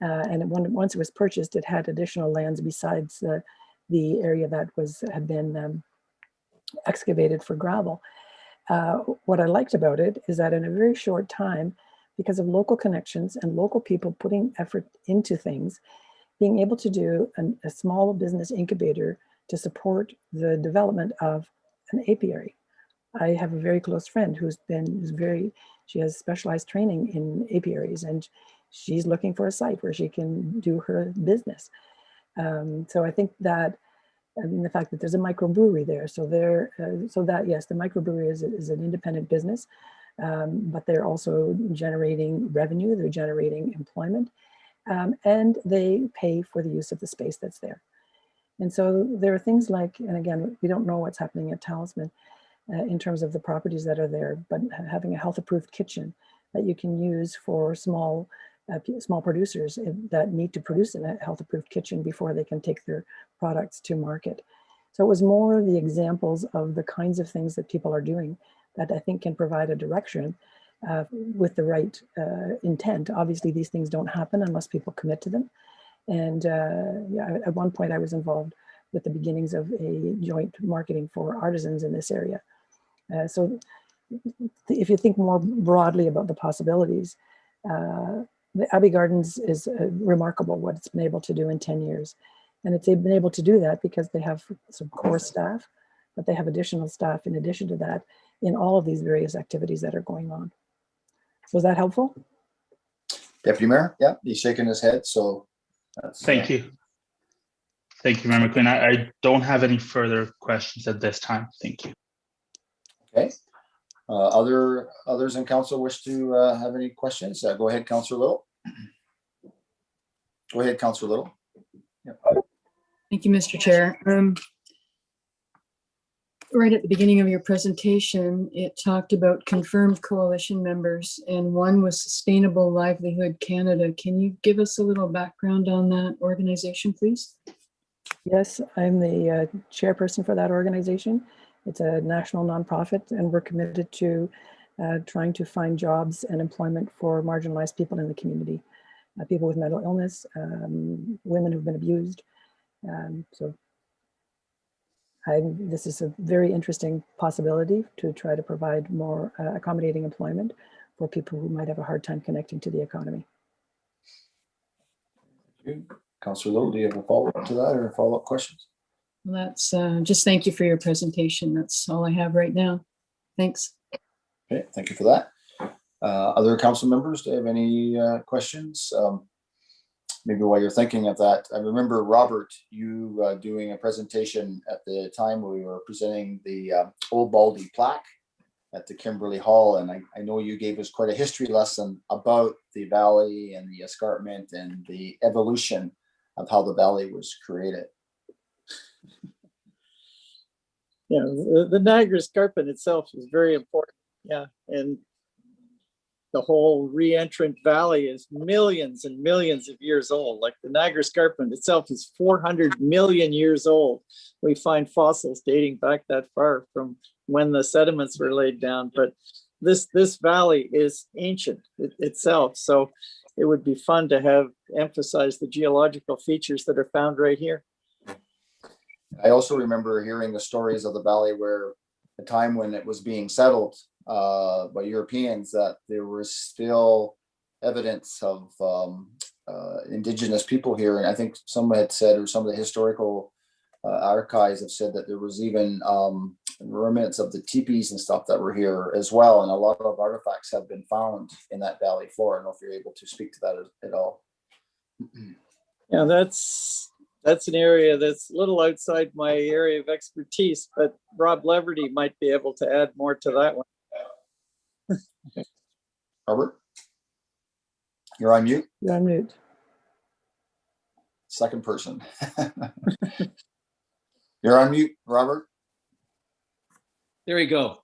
And once it was purchased, it had additional lands besides the area that had been excavated for gravel. What I liked about it is that in a very short time, because of local connections and local people putting effort into things, being able to do a small business incubator to support the development of an apiary. I have a very close friend she has specialized training in apiaries, and she's looking for a site where she can do her business. So I think that, the fact that there's a microbrewery there, so that yes, the microbrewery is an independent business, but they're also generating revenue, they're generating employment, and they pay for the use of the space that's there. And so there are things like, and again, we don't know what's happening at Talisman in terms of the properties that are there, but having a health-approved kitchen that you can use for small producers that need to produce in a health-approved kitchen before they can take their products to market. So it was more the examples of the kinds of things that people are doing that I think can provide a direction with the right intent. Obviously, these things don't happen unless people commit to them. And yeah, at one point I was involved with the beginnings of a joint marketing for artisans in this area. So if you think more broadly about the possibilities, the Abbey Gardens is remarkable what it's been able to do in 10 years. And it's been able to do that because they have some core staff, but they have additional staff in addition to that in all of these various activities that are going on. So is that helpful? Deputy Mayor, yeah, he's shaking his head, so. Thank you. Thank you, Mayor McQueen. I don't have any further questions at this time. Thank you. Okay. Others in council wish to have any questions? Go ahead, Councillor Little. Go ahead, Councillor Little. Thank you, Mr. Chair. Right at the beginning of your presentation, it talked about confirmed coalition members, and one was Sustainable Livelihood Canada. Can you give us a little background on that organization, please? Yes, I'm the chairperson for that organization. It's a national nonprofit, and we're committed to trying to find jobs and employment for marginalized people in the community, people with mental illness, women who've been abused. This is a very interesting possibility to try to provide more accommodating employment for people who might have a hard time connecting to the economy. Councillor Little, do you have a follow-up to that or follow-up questions? Well, that's just thank you for your presentation. That's all I have right now. Thanks. Okay, thank you for that. Other council members, do you have any questions? Maybe while you're thinking of that, I remember, Robert, you doing a presentation at the time we were presenting the Old Baldy plaque at the Kimberley Hall, and I know you gave us quite a history lesson about the valley and the escarpment and the evolution of how the valley was created. Yeah, the Niagara Escarpment itself is very important. Yeah, and the whole reentrant valley is millions and millions of years old. Like the Niagara Escarpment itself is 400 million years old. We find fossils dating back that far from when the sediments were laid down. But this valley is ancient itself. So it would be fun to have emphasized the geological features that are found right here. I also remember hearing the stories of the valley where the time when it was being settled by Europeans, that there was still evidence of indigenous people here. And I think someone had said, or some of the historical archives have said, that there was even remnants of the teepees and stuff that were here as well. And a lot of artifacts have been found in that valley floor. I don't know if you're able to speak to that at all. Yeah, that's an area that's a little outside my area of expertise, but Rob Leverty might be able to add more to that one. Robert, you're on mute. You're on mute. Second person. You're on mute, Robert. There we go.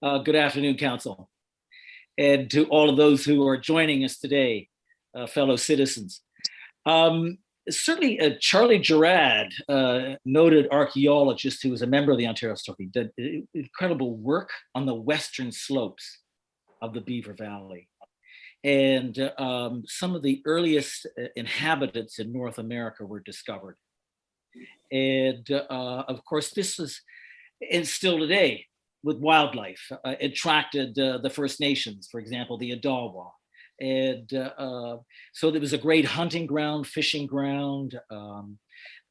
Good afternoon, Council. And to all of those who are joining us today, fellow citizens. Certainly, Charlie Gerard, noted archaeologist who was a member of the Ontario Historical, did incredible work on the western slopes of the Beaver Valley. And some of the earliest inhabitants in North America were discovered. And of course, this was, and still today, with wildlife, attracted the First Nations, for example, the Odawa. And so there was a great hunting ground, fishing ground,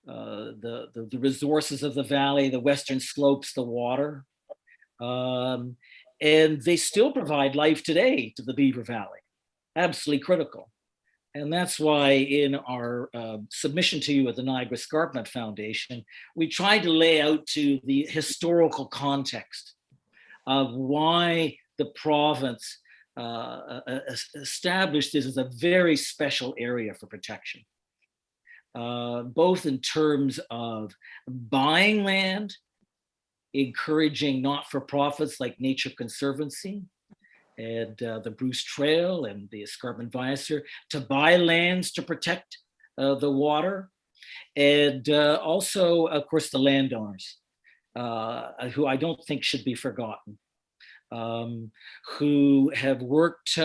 the resources of the valley, the western slopes, the water. And they still provide life today to the Beaver Valley, absolutely critical. And that's why in our submission to you at the Niagara Escarpment Foundation, we tried to lay out to the historical context of why the province established this as a very special area for protection, both in terms of buying land, encouraging not-for-profits like Nature Conservancy and the Bruce Trail and the Escarpment Viacer to buy lands to protect the water, and also, of course, the landowners, who I don't think should be forgotten. Who have worked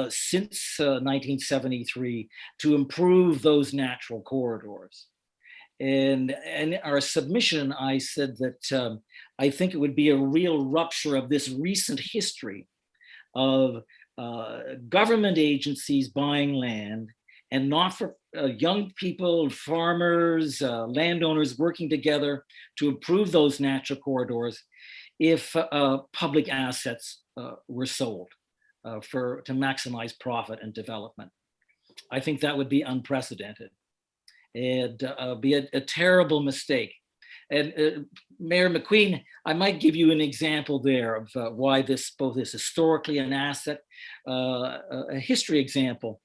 since 1973 to improve those natural corridors. And in our submission, I said that I think it would be a real rupture of this recent history of government agencies buying land and not for young people, farmers, landowners working together to improve those natural corridors if public assets were sold to maximize profit and development. I think that would be unprecedented and be a terrible mistake. And Mayor McQueen, I might give you an example there of why this both is historically an asset, a history example.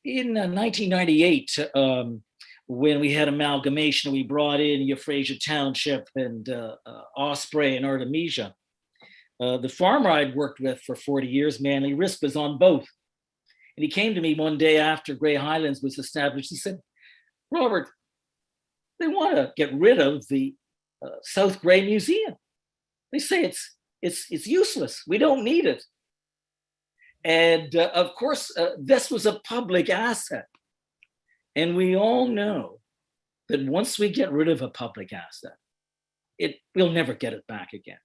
in 1998, when we had amalgamation, we brought in Euphrasia Township and Osprey and Artemisia. The farmer I'd worked with for 40 years, Manly Risk, was on both. And he came to me one day after Grey Highlands was established. He said, Robert, they want to get rid of the South Grey Museum. They say it's useless. We don't need it. And of course, this was a public asset. And we all know that once we get rid of a public asset, we'll never get it back again.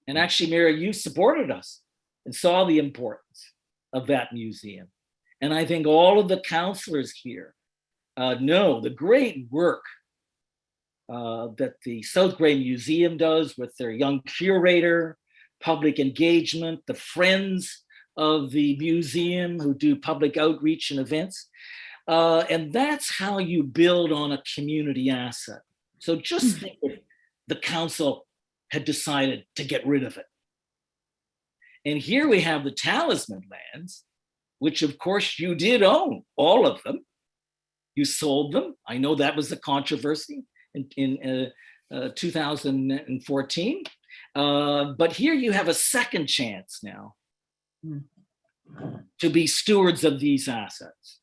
And actually, Mary, you supported us and saw the importance of that museum. And I think all of the counselors here know the great work that the South Grey Museum does with their young curator, public engagement, the friends of the museum who do public outreach and events. And that's how you build on a community asset. So just think if the council had decided to get rid of it. And here we have the Talisman lands, which of course you did own, all of them. You sold them. I know that was a controversy in 2014. But here you have a second chance now to be stewards of these assets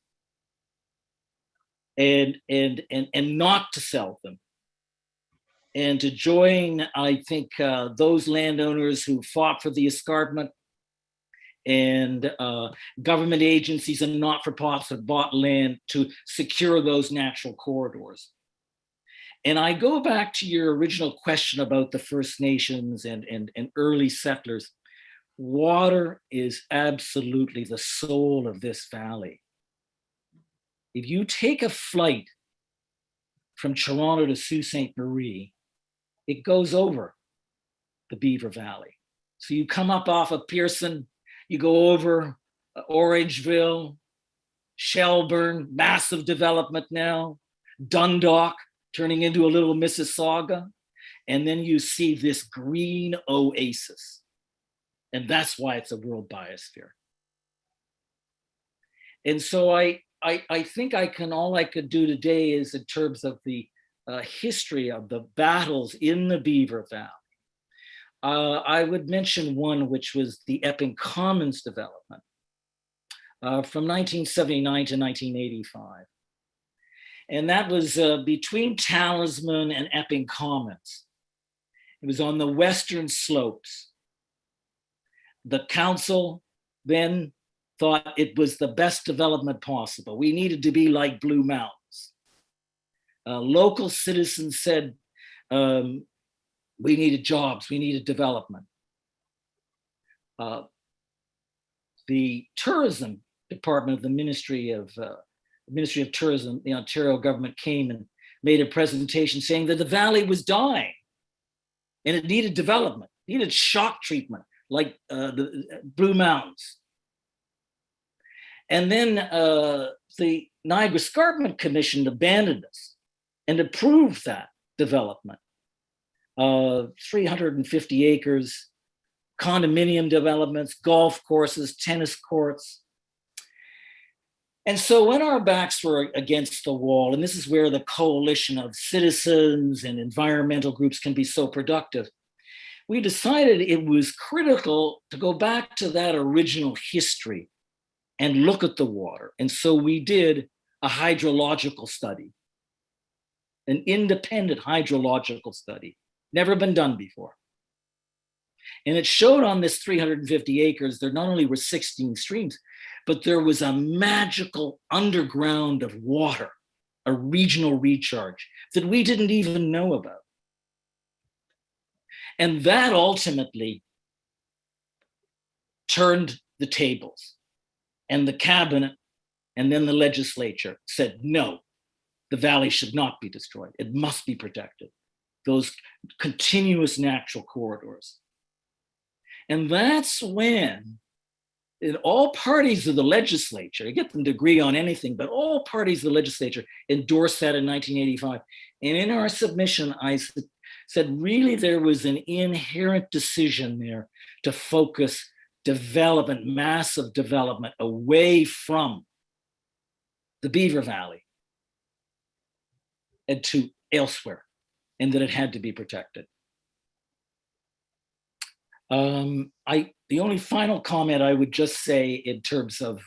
and not to sell them. And to join, I think, those landowners who fought for the escarpment and government agencies and not-for-profits bought land to secure those natural corridors. And I go back to your original question about the First Nations and early settlers. Water is absolutely the soul of this valley. If you take a flight from Toronto to Sault Ste. Marie, it goes over the Beaver Valley. So you come up off of Pearson, you go over Orangeville, Shelburne, massive development now, Dundalk turning into a little Mississauga, and then you see this green oasis. And that's why it's a world biosphere. And so I think all I could do today is in terms of the history of the battles in the Beaver Valley. I would mention one, which was the Epping Commons development from 1979 to 1985. And that was between Talisman and Epping Commons. It was on the western slopes. The council then thought it was the best development possible. We needed to be like Blue Mountains. Local citizens said, we needed jobs, we needed development. The tourism department of the Ministry of Tourism, the Ontario government came and made a presentation saying that the valley was dying and it needed development, needed shock treatment like the Blue Mountains. And then the Niagara Escarpment Commission abandoned us and approved that development. 350 acres, condominium developments, golf courses, tennis courts. And so when our backs were against the wall, and this is where the coalition of citizens and environmental groups can be so productive, we decided it was critical to go back to that original history and look at the water. And so we did a hydrological study, an independent hydrological study, never been done before. And it showed on this 350 acres, there not only were 16 streams, but there was a magical underground of water, a regional recharge that we didn't even know about. And that ultimately turned the tables. And the cabinet and then the legislature said, no, the valley should not be destroyed. It must be protected. Those continuous natural corridors. And that's when in all parties of the legislature, you get them to agree on anything, but all parties of the legislature endorsed that in 1985. And in our submission, I said, really, there was an inherent decision there to focus development, massive development away from the Beaver Valley and to elsewhere, and that it had to be protected. The only final comment I would just say in terms of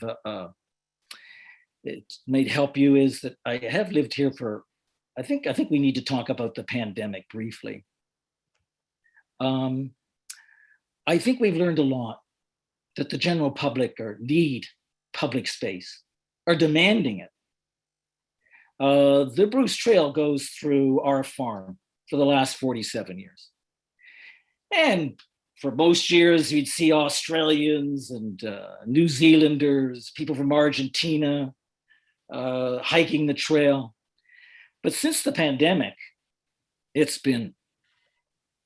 it may help you is that I have lived here for, I think we need to talk about the pandemic briefly. I think we've learned a lot, that the general public need public space, are demanding it. The Bruce Trail goes through our farm for the last 47 years. And for most years, you'd see Australians and New Zealanders, people from Argentina hiking the trail. But since the pandemic, it's been,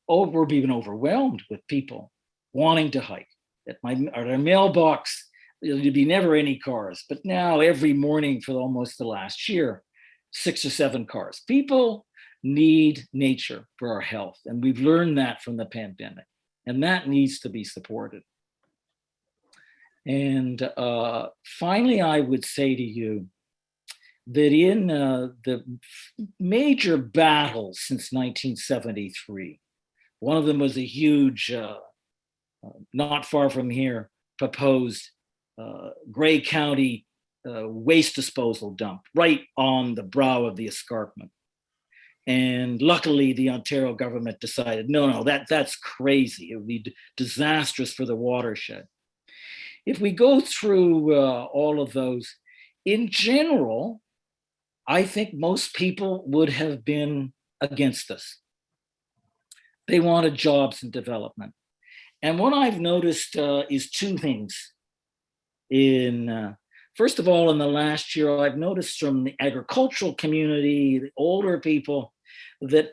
we're being overwhelmed with people wanting to hike. At our mailbox, there'd be never any cars, but now every morning for almost the last year, 6 or 7 cars. People need nature for our health, and we've learned that from the pandemic, and that needs to be supported. And finally, I would say to you that in the major battles since 1973, one of them was a huge, not far from here, proposed Grey County waste disposal dump right on the brow of the escarpment. And luckily, the Ontario government decided, no, that's crazy. It would be disastrous for the watershed. If we go through all of those, in general, I think most people would have been against us. They wanted jobs and development. And what I've noticed is 2 things. First of all, in the last year, I've noticed from the agricultural community, the older people, that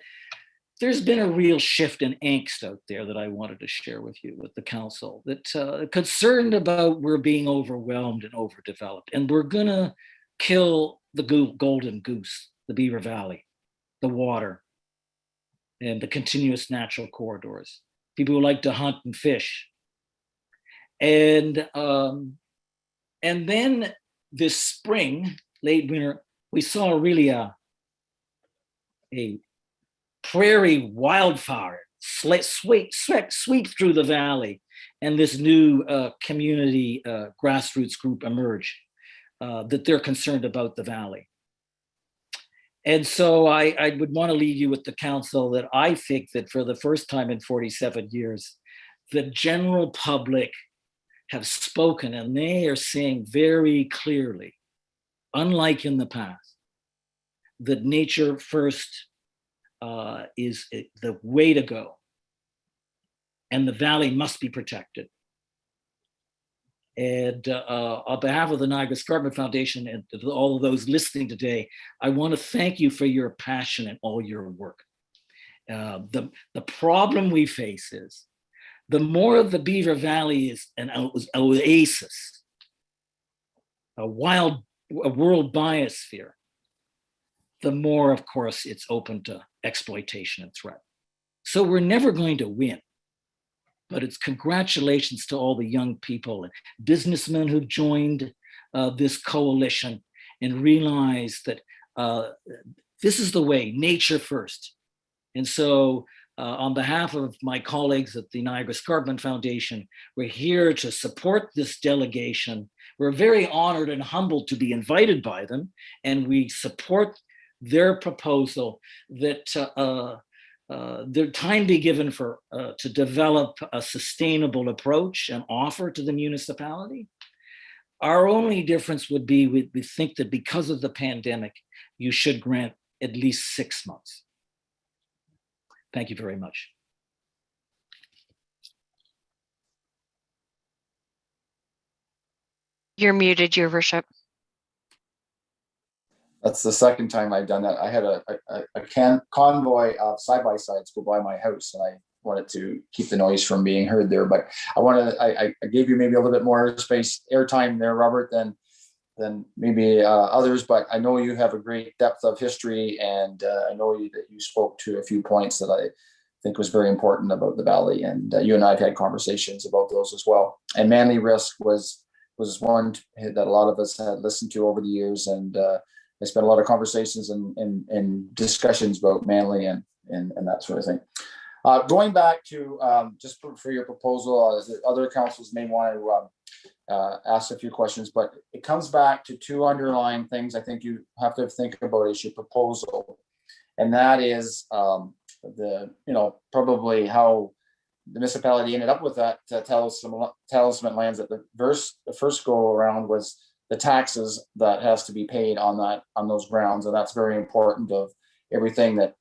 there's been a real shift in angst out there that I wanted to share with you, with the council, that concerned about we're being overwhelmed and overdeveloped, and we're gonna kill the golden goose, the Beaver Valley, the water, and the continuous natural corridors. People who like to hunt and fish. And then this spring, late winter, we saw really a prairie wildfire sweep through the valley, and this new community grassroots group emerge that they're concerned about the valley. And so I would want to leave you with the council that I think that for the first time in 47 years, the general public have spoken, and they are saying very clearly, unlike in the past, that nature first is the way to go, and the valley must be protected. And on behalf of the Niagara Escarpment Foundation and all of those listening today, I want to thank you for your passion and all your work. The problem we face is the more of the Beaver Valley is an oasis, a world biosphere, the more, of course, it's open to exploitation and threat. So we're never going to win. But it's congratulations to all the young people and businessmen who've joined this coalition and realized that this is the way, nature first. And so on behalf of my colleagues at the Niagara Escarpment Foundation, we're here to support this delegation. We're very honored and humbled to be invited by them, and we support their proposal that their time be given for to develop a sustainable approach and offer to the municipality. Our only difference would be we think that because of the pandemic, you should grant at least 6 months. Thank you very much. You're muted, Your Worship. That's the second time I've done that. I had a convoy of side-by-sides go by my house, and I wanted to keep the noise from being heard there. But I gave you maybe a little bit more space, airtime there, Robert, than maybe others. But I know you have a great depth of history, and I know that you spoke to a few points that I think was very important about the valley. And you and I have had conversations about those as well. And Manly Risk was was one that a lot of us had listened to over the years, and I spent a lot of conversations and discussions about Manly and that sort of thing. Going back to just for your proposal, other councils may want to ask a few questions, but it comes back to two underlying things I think you have to think about as your proposal, and that is probably how the municipality ended up with that Talisman lands at the first go around was the taxes that has to be paid on those grounds, and that's very important of everything that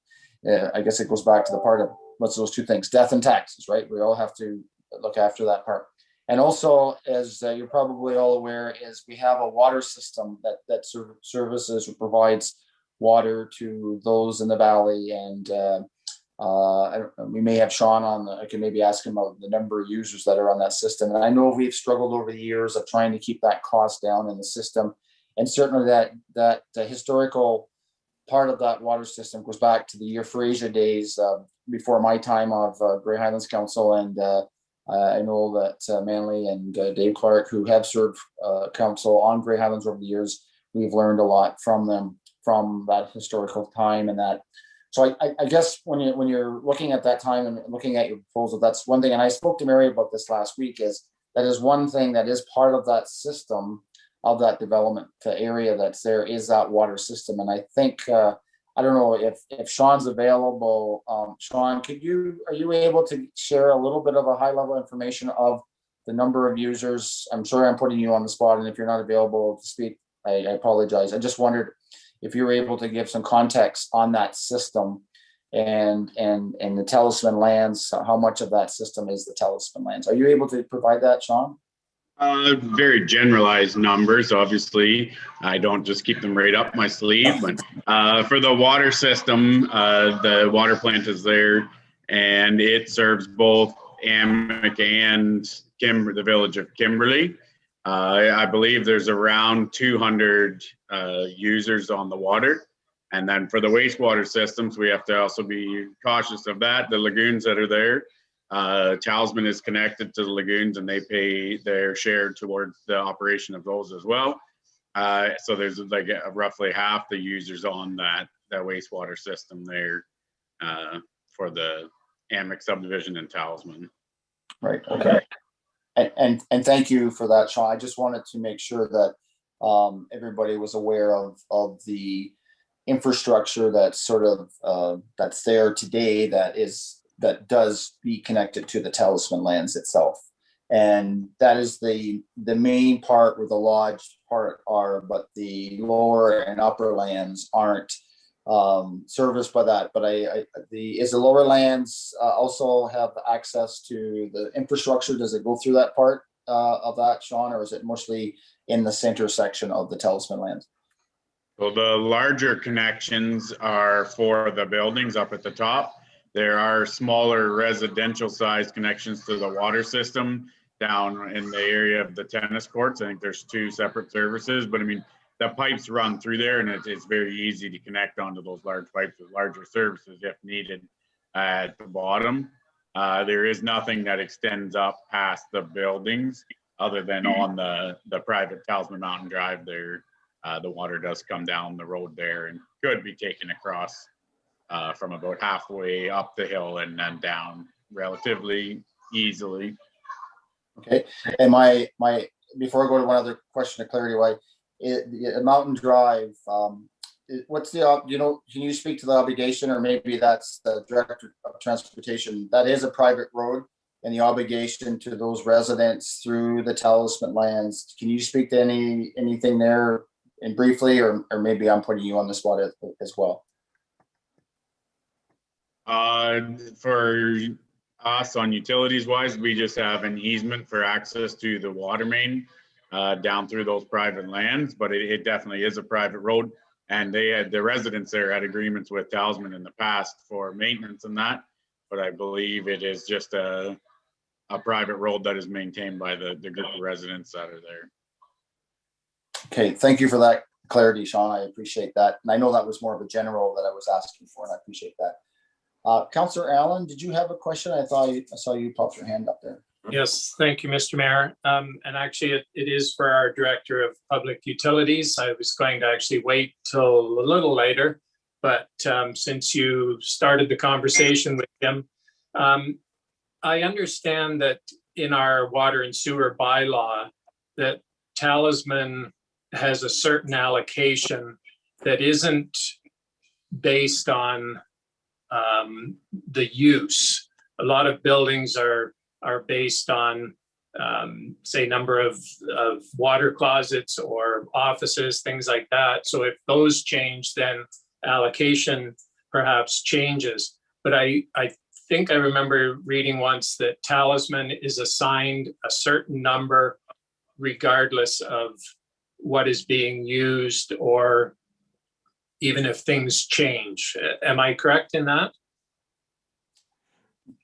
I guess it goes back to the part of what's those two things, death and taxes, right? We all have to look after that part. And also, as you're probably all aware, is we have a water system that services or provides water to those in the valley, and we may have Sean on. I can maybe ask him about the number of users that are on that system. And I know we've struggled over the years of trying to keep that cost down in the system, and certainly that the historical part of that water system goes back to the Euphrasia days before my time of Grey Highlands Council, and I know that Manly and Dave Clark, who have served council on Grey Highlands over the years, we've learned a lot from them from that historical time. And that, so I guess when you're looking at that time and looking at your proposal, that's one thing. And I spoke to Mary about this last week, is that is one thing that is part of that system of that development area that's there, is that water system. And I think I don't know if Sean's available. Sean, are you able to share a little bit of a high level information of the number of users? I'm sorry I'm putting you on the spot, and if you're not available to speak, I apologize. I just wondered if you were able to give some context on that system and the Talisman lands, how much of that system is the Talisman lands. Are you able to provide that, Sean? Very generalized numbers, obviously. I don't just keep them right up my sleeve, but for the water system, the water plant is there, and it serves both Amick and the village of Kimberley. I believe there's around 200 users on the water. And then for the wastewater systems, we have to also be cautious of that. The lagoons that are there, Talisman is connected to the lagoons, and they pay their share towards the operation of those as well. So there's like roughly half the users on that wastewater system there for the Amick subdivision in Talisman. Right. Okay. And thank you for that, Sean. I just wanted to make sure that everybody was aware of the infrastructure that's sort of that's there today, that does be connected to the Talisman lands itself. And that is the main part where the lodge part are, but the lower and upper lands aren't serviced by that. But is the lower lands also have access to the infrastructure? Does it go through that part of that, Sean, or is it mostly in the center section of the Talisman lands? Well, the larger connections are for the buildings up at the top. There are smaller residential sized connections to the water system down in the area of the tennis courts. I think there's 2 separate services, but I mean, the pipes run through there, and it's very easy to connect onto those large pipes with larger services if needed at the bottom. There is nothing that extends up past the buildings other than on the private Talisman Mountain Drive there. The water does come down the road there and could be taken across from about halfway up the hill and then down relatively easily. Okay. And my before I go to one other question of clarity, Mountain Drive, what's the can you speak to the obligation, or maybe that's the director of transportation? That is a private road, and the obligation to those residents through the Talisman lands. Can you speak to anything there and briefly, or maybe I'm putting you on the spot as well? For us on utilities wise, we just have an easement for access to the water main down through those private lands, but it definitely is a private road, and the residents there had agreements with Talisman in the past for maintenance and that, but I believe it is just a private road that is maintained by the group of residents that are there. Okay, thank you for that clarity, Sean. I appreciate that, and I know that was more of a general that I was asking for, and I appreciate that. Councillor Allen, did you have a question? I saw you pop your hand up there. Yes, thank you, Mr. Mayor. And actually, it is for our Director of Public Utilities. I was going to actually wait till a little later, but since you started the conversation with him, I understand that in our water and sewer bylaw that Talisman has a certain allocation that isn't based on the use. A lot of buildings are based on, say, number of water closets or offices, things like that. So if those change, then allocation perhaps changes. But I think I remember reading once that Talisman is assigned a certain number regardless of what is being used, or even if things change. Am I correct in that?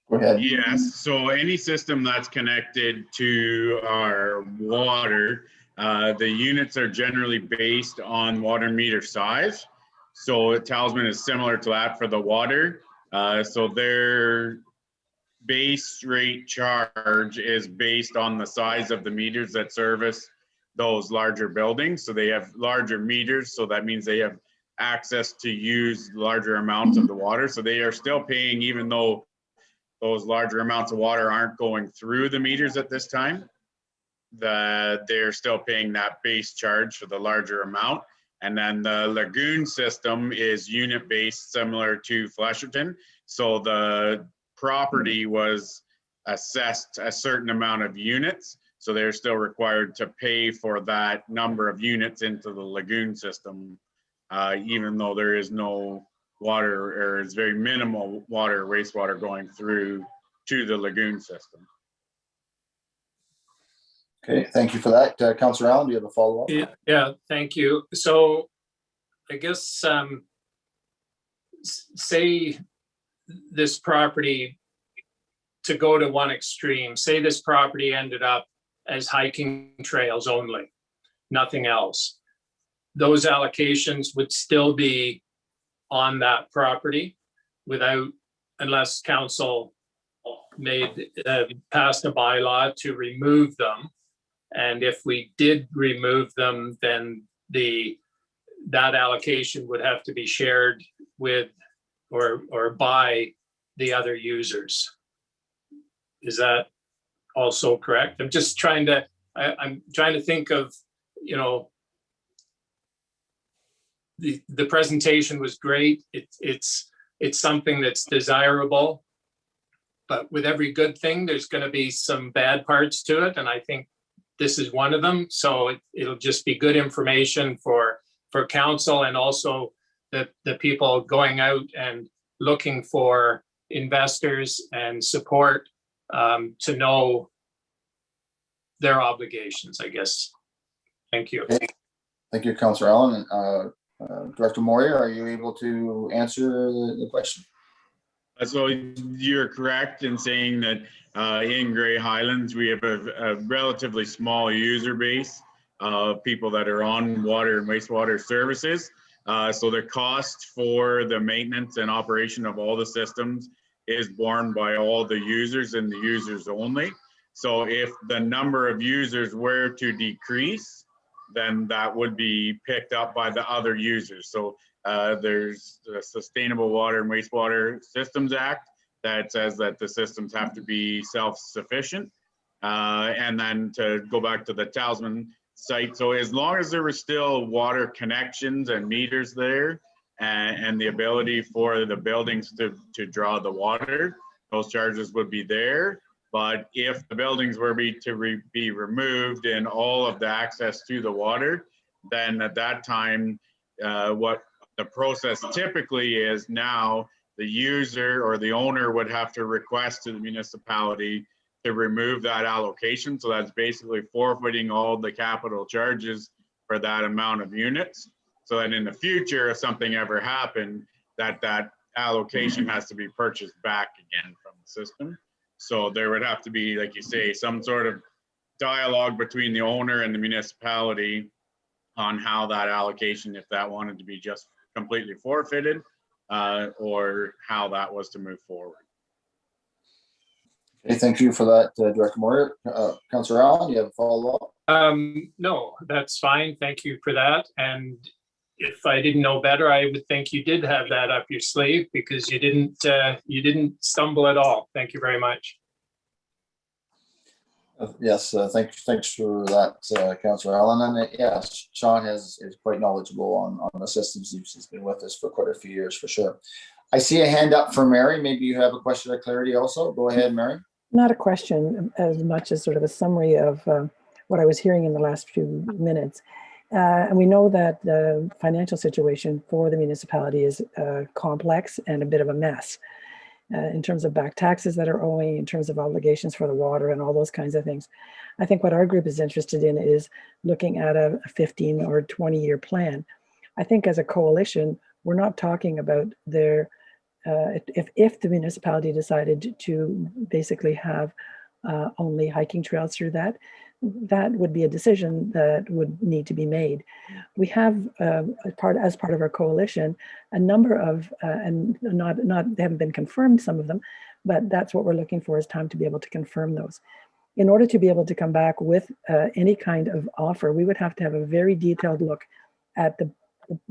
Go ahead. Yes, so any system that's connected to our water, the units are generally based on water meter size. So Talisman is similar to that for the water. So their base rate charge is based on the size of the meters that service those larger buildings. So they have larger meters, so that means they have access to use larger amounts of the water. So they are still paying, even though those larger amounts of water aren't going through the meters at this time, that they're still paying that base charge for the larger amount. And then the lagoon system is unit based, similar to Flesherton. So the property was assessed a certain amount of units. So they're still required to pay for that number of units into the lagoon system, even though there is no water, or it's very minimal water, wastewater going through to the lagoon system. Okay, thank you for that. Councillor Allen, do you have a follow-up? Yeah, thank you. So I guess, say this property, to go to one extreme, say this property ended up as hiking trails only, nothing else. Those allocations would still be on that property without, unless council passed a bylaw to remove them. And if we did remove them, then that allocation would have to be shared with or by the other users. Is that also correct? I'm just trying to, I'm trying to think of, you know, the presentation was great. It's something that's desirable, but with every good thing, there's going to be some bad parts to it. And I think this is one of them. So it'll just be good information for council, and also the people going out and looking for investors and support, to know their obligations, I guess. Thank you. Okay. Thank you, Councillor Allen. Director Moria, are you able to answer the question? So you're correct in saying that in Grey Highlands, we have a relatively small user base of people that are on water and wastewater services. So the cost for the maintenance and operation of all the systems is borne by all the users and the users only. So if the number of users were to decrease, then that would be picked up by the other users. So there's the Sustainable Water and Wastewater Systems Act that says that the systems have to be self-sufficient. And then to go back to the Talisman site, so as long as there were still water connections and meters there, and the ability for the buildings to draw the water, those charges would be there. But if the buildings were to be removed and all of the access to the water, then at that time, what the process typically is now, the user or the owner would have to request to the municipality to remove that allocation. So that's basically forfeiting all the capital charges for that amount of units. So that in the future, if something ever happened, that allocation has to be purchased back again from the system. So there would have to be, like you say, some sort of dialogue between the owner and the municipality on how that allocation, if that wanted to be just completely forfeited, or how that was to move forward. Okay, thank you for that, Director Moyer. Councillor Allen, you have a follow-up? No, that's fine. Thank you for that. And if I didn't know better, I would think you did have that up your sleeve because you didn't stumble at all. Thank you very much. Yes, thanks for that, Councillor Allen. And yes, Sean is quite knowledgeable on the systems. He's been with us for quite a few years for sure. I see a hand up for Mary. Maybe you have a question of clarity also. Go ahead, Mary. Not a question as much as sort of a summary of what I was hearing in the last few minutes. And we know that the financial situation for the municipality is complex and a bit of a mess in terms of back taxes that are owing, in terms of obligations for the water and all those kinds of things. I think what our group is interested in is looking at a 15 or 20-year plan. I think as a coalition, we're not talking about their if the municipality decided to basically have only hiking trails through that, that would be a decision that would need to be made. We have as part of our coalition a number of and they haven't been confirmed, some of them, but that's what we're looking for, is time to be able to confirm those. In order to be able to come back with any kind of offer, we would have to have a very detailed look at the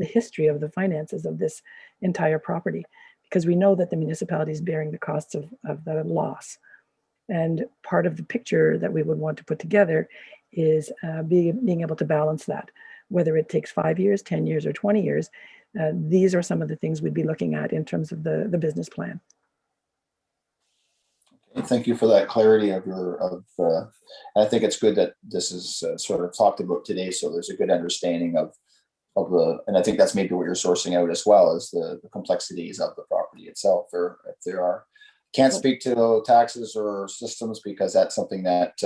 history of the finances of this entire property, because we know that the municipality is bearing the costs of the loss. And part of the picture that we would want to put together is being able to balance that, whether it takes 5 years, 10 years, or 20 years. These are some of the things we'd be looking at in terms of the business plan. Okay, thank you for that clarity of I think it's good that this is sort of talked about today, so there's a good understanding of and I think that's maybe what you're sourcing out as well, as the complexities of the property itself, or if there are. Can't speak to taxes or systems because that's something that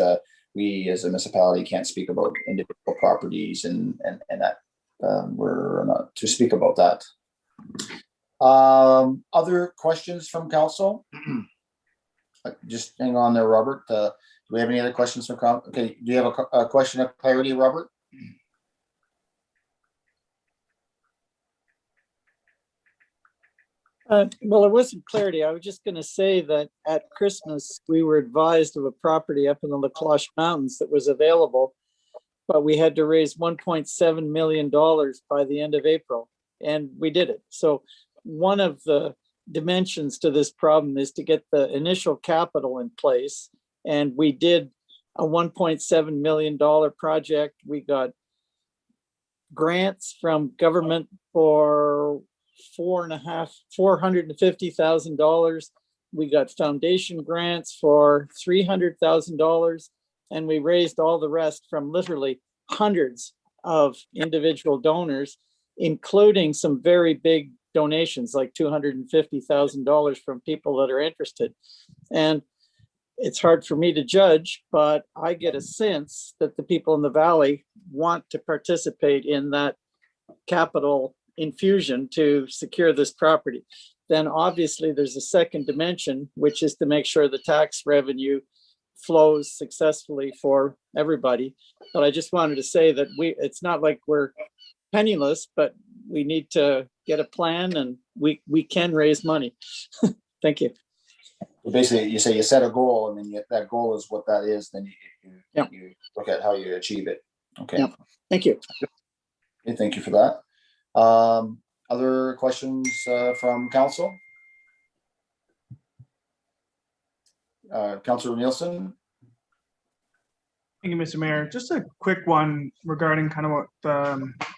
we as a municipality can't speak about individual properties, and that we're not to speak about that. Other questions from council? Just hang on there, Robert. Do we have any other questions from council? Okay, do you have a question of clarity, Robert? Well, it wasn't clarity. I was just going to say that at Christmas, we were advised of a property up in the La Cloche Mountains that was available, but we had to raise $1.7 million by the end of April, and we did it. So one of the dimensions to this problem is to get the initial capital in place, and we did a $1.7 million project. We got grants from government for $450,000. We got foundation grants for $300,000, and we raised all the rest from literally hundreds of individual donors, including some very big donations, like $250,000 from people that are interested. And it's hard for me to judge, but I get a sense that the people in the valley want to participate in that capital infusion to secure this property. Then obviously there's a second dimension, which is to make sure the tax revenue flows successfully for everybody. But I just wanted to say that it's not like we're penniless, but we need to get a plan, and we can raise money. Thank you. Basically, you say you set a goal, and then that goal is what that is. Then you look at how you achieve it. Okay. Yeah. Thank you. Okay, thank you for that. Other questions from council? Councillor Nielsen. Thank you, Mr. Mayor. Just a quick one regarding kind of what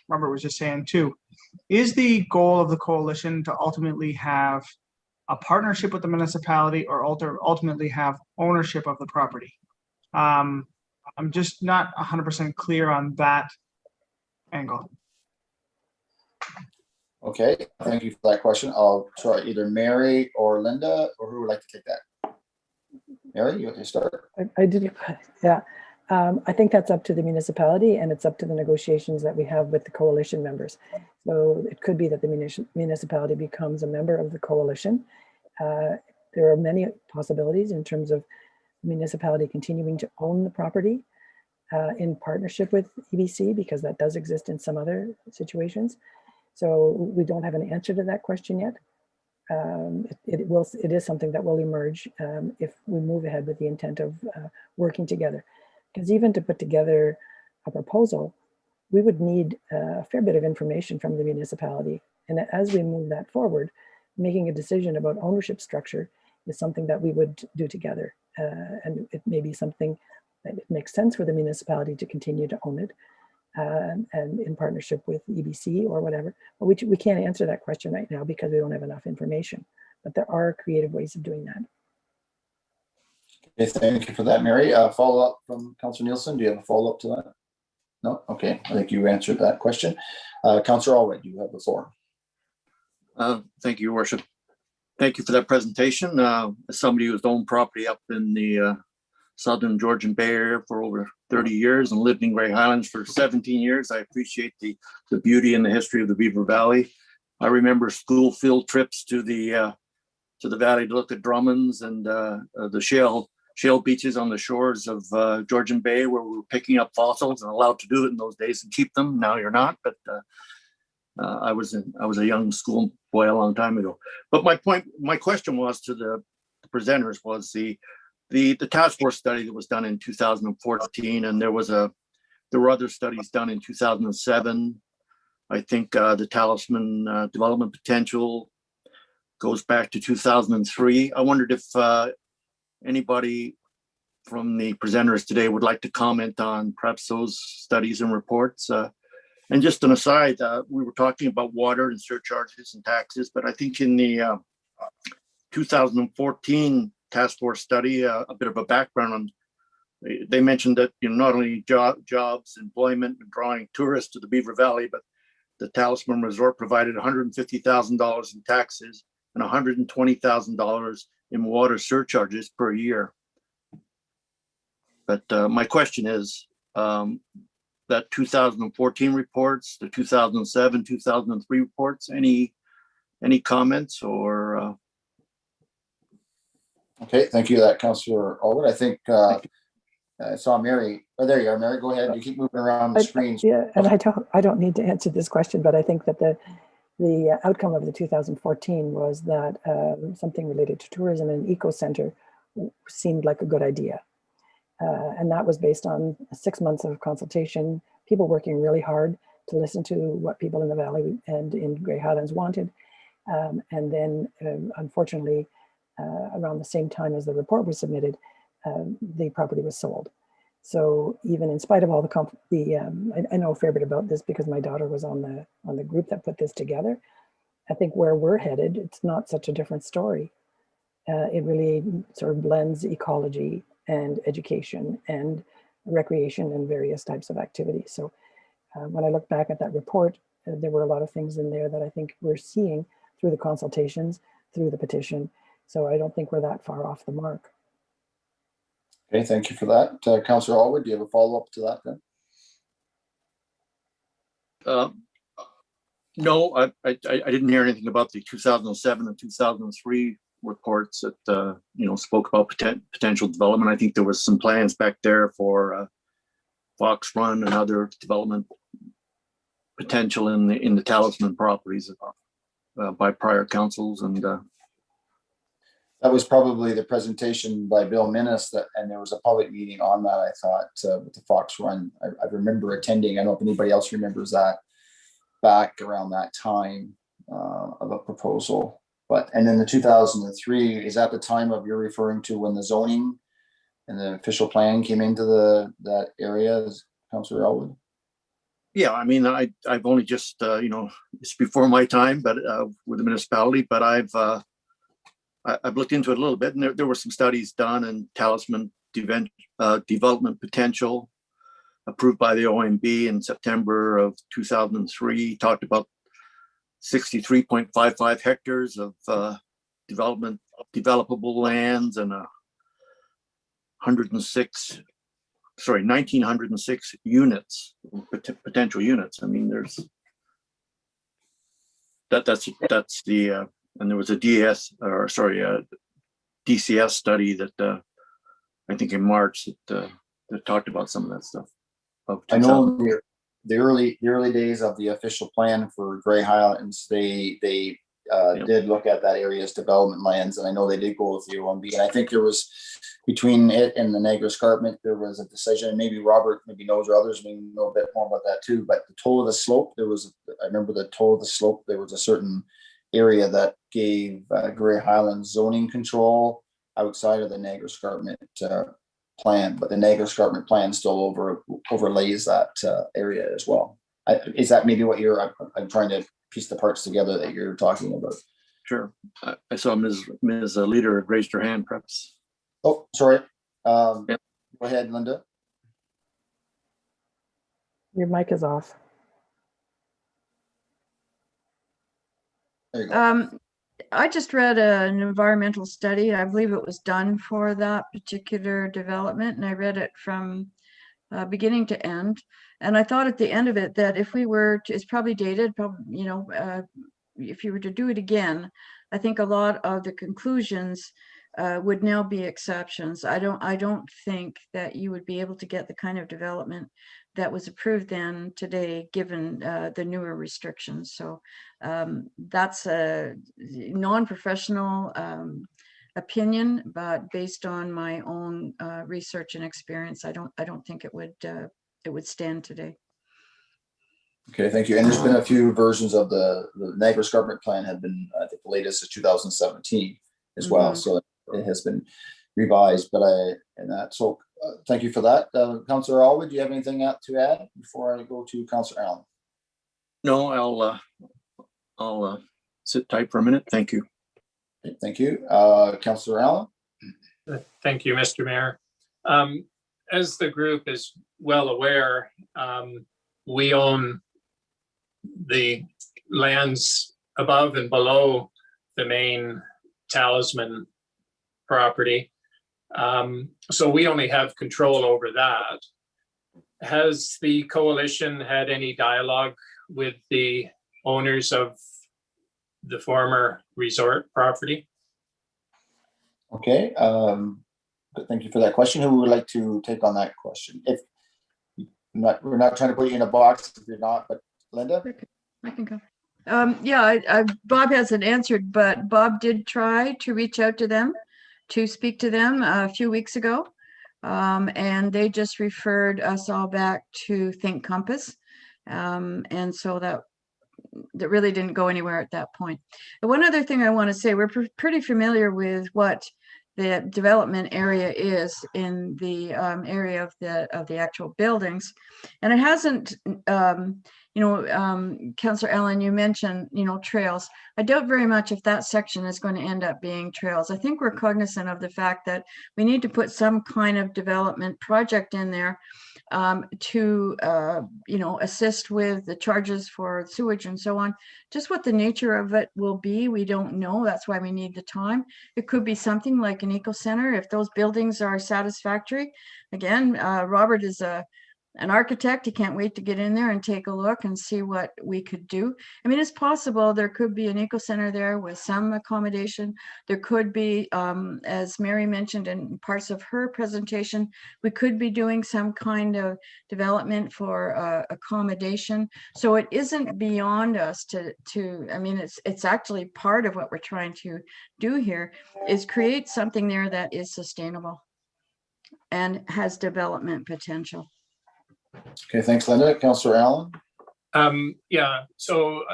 Robert was just saying too. Is the goal of the coalition to ultimately have a partnership with the municipality, or ultimately have ownership of the property? I'm just not 100% clear on that angle. Okay, thank you for that question. I'll try either Mary or Linda, or who would like to take that? Mary, you want to start? I did, yeah. I think that's up to the municipality, and it's up to the negotiations that we have with the coalition members. So it could be that the municipality becomes a member of the coalition. There are many possibilities in terms of the municipality continuing to own the property in partnership with EBC, because that does exist in some other situations. So we don't have an answer to that question yet. it is something that will emerge if we move ahead with the intent of working together. Because even to put together a proposal, we would need a fair bit of information from the municipality. And as we move that forward, making a decision about ownership structure is something that we would do together. And it may be something that it makes sense for the municipality to continue to own it and in partnership with EBC or whatever. But we can't answer that question right now because we don't have enough information. But there are creative ways of doing that. Okay, thank you for that, Mary. Follow up from Councillor Nielsen. Do you have a follow up to that? No? Okay, I think you answered that question. Councillor Allred, you have the floor. Thank you, Your Worship. Thank you for that presentation. As somebody who's owned property up in the southern Georgian Bay Area for over 30 years and lived in Grey Highlands for 17 years, I appreciate the beauty and the history of the Beaver Valley. I remember school field trips to the valley to look at Drummonds and the shale beaches on the shores of Georgian Bay, where we were picking up fossils and allowed to do it in those days and keep them. Now you're not, but I was a young school boy a long time ago. But my question was to the presenters was the task force study that was done in 2014, and there were other studies done in 2007. I think the Talisman development potential goes back to 2003. I wondered if anybody from the presenters today would like to comment on perhaps those studies and reports. And just an aside, we were talking about water and surcharges and taxes, but I think in the 2014 task force study, a bit of a background on, they mentioned that not only jobs, employment, and drawing tourists to the Beaver Valley, but the Talisman Resort provided $150,000 in taxes and $120,000 in water surcharges per year. But my question is, that 2014 reports, the 2007, 2003 reports, any comments or? Okay, thank you for that, Councillor Allred. I think I saw Mary. Oh, there you are, Mary. Go ahead. You keep moving around the screen. Yeah, and I don't need to answer this question, but I think that the outcome of the 2014 was that something related to tourism and eco center seemed like a good idea. And that was based on 6 months of consultation, people working really hard to listen to what people in the valley and in Grey Highlands wanted. And then unfortunately, around the same time as the report was submitted, the property was sold. So even in spite of all I know a fair bit about this because my daughter was on the group that put this together. I think where we're headed, it's not such a different story. It really sort of blends ecology and education and recreation and various types of activities. So when I look back at that report, there were a lot of things in there that I think we're seeing through the consultations, through the petition. So I don't think we're that far off the mark. Okay, thank you for that. Councillor Allred, do you have a follow-up to that then? No, I didn't hear anything about the 2007 and 2003 reports that spoke about potential development. I think there was some plans back there for Fox Run and other development potential in the Talisman properties by prior councils, and that was probably the presentation by Bill Minnis, and there was a public meeting on that, I thought, with the Fox Run. I remember attending. I don't know if anybody else remembers that back around that time of a proposal. And then the 2003, is that the time of you're referring to when the zoning and the official plan came into that area, Councillor Elwood? Yeah, I mean, I've only just, it's before my time, but with the municipality, but I've looked into it a little bit, and there were some studies done, and Talisman development potential approved by the OMB in September of 2003, talked about 63.55 hectares of developable lands and 1,906 units, potential units. I mean, there's that's the and there was a DCS study that I think in March that talked about some of that stuff. I know the early days of the official plan for Grey Highlands, they did look at that area as development lands, and I know they did go with the OMB. And I think there was, between it and the Niagara Escarpment, there was a decision, and maybe Robert maybe knows, or others may know a bit more about that too, but the toe of the slope, I remember the toe of the slope, there was a certain area that gave Grey Highlands zoning control outside of the Niagara Escarpment plan, but the Niagara Escarpment plan still overlays that area as well. Is that maybe what I'm trying to piece the parts together that you're talking about? Sure. I saw Ms. Leader raised her hand, perhaps. Oh, sorry. Yep. Go ahead, Linda. Your mic is off. There you go. I just read an environmental study. I believe it was done for that particular development, and I read it from beginning to end. And I thought at the end of it that if we were to, it's probably dated, if you were to do it again, I think a lot of the conclusions would now be exceptions. I don't think that you would be able to get the kind of development that was approved then today, given the newer restrictions. So that's a non-professional opinion, but based on my own research and experience, I don't think it would stand today. Okay, thank you. And there's been a few versions of the Niagara Escarpment plan have been, I think the latest is 2017 as well. Mhm. So it has been revised, so thank you for that. Councillor Alwood, do you have anything to add before I go to Councillor Allen? No, I'll sit tight for a minute. Thank you. Okay, thank you. Councillor Allen? Thank you, Mr. Mayor. As the group is well aware, we own the lands above and below the main Talisman property. So we only have control over that. Has the coalition had any dialogue with the owners of the former resort property? Okay, thank you for that question. Who would like to take on that question? If we're not trying to put you in a box if you're not, but Linda? I can go. Bob hasn't answered, but Bob did try to reach out to them, to speak to them a few weeks ago. And they just referred us all back to Think Compass. And so that really didn't go anywhere at that point. And one other thing I want to say, we're pretty familiar with what the development area is in the area of the actual buildings. And it hasn't, Councillor Allen, you mentioned, trails. I doubt very much if that section is going to end up being trails. I think we're cognizant of the fact that we need to put some kind of development project in there to assist with the charges for sewage and so on. Just what the nature of it will be, we don't know. That's why we need the time. It could be something like an eco center if those buildings are satisfactory. Again, Robert is an architect. He can't wait to get in there and take a look and see what we could do. I mean, it's possible there could be an eco center there with some accommodation. There could be, as Mary mentioned in parts of her presentation, we could be doing some kind of development for accommodation. So it isn't beyond us I mean, it's actually part of what we're trying to do here is create something there that is sustainable and has development potential. Okay, thanks, Linda. Councillor Allen? Yeah, so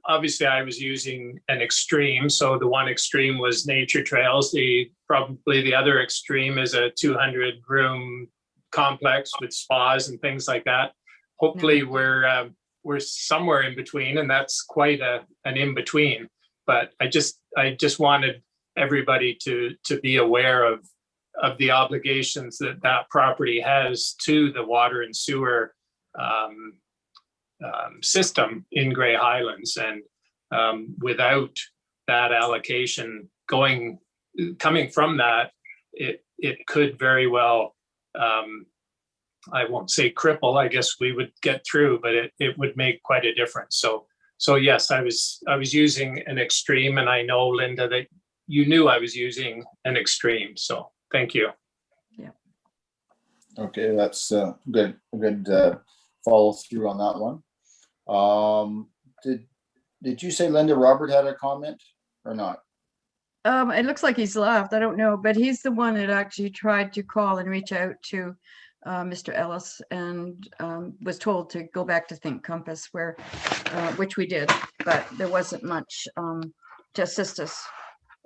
obviously I was using an extreme. So the one extreme was nature trails. Probably the other extreme is a 200-room complex with spas and things like that. Hopefully we're somewhere in between, and that's quite an in between. But I just wanted everybody to be aware of the obligations that property has to the water and sewer system in Grey Highlands. And without that allocation coming from that, it could very well, I won't say cripple, I guess we would get through, but it would make quite a difference. So yes, I was using an extreme, and I know, Linda, that you knew I was using an extreme. So thank you. Yeah. Okay, that's good follow through on that one. did you say Linda Robert had a comment or not? It looks like he's left. I don't know, but he's the one that actually tried to call and reach out to Mr. Ellis and was told to go back to Think Compass, where which we did, but there wasn't much to assist us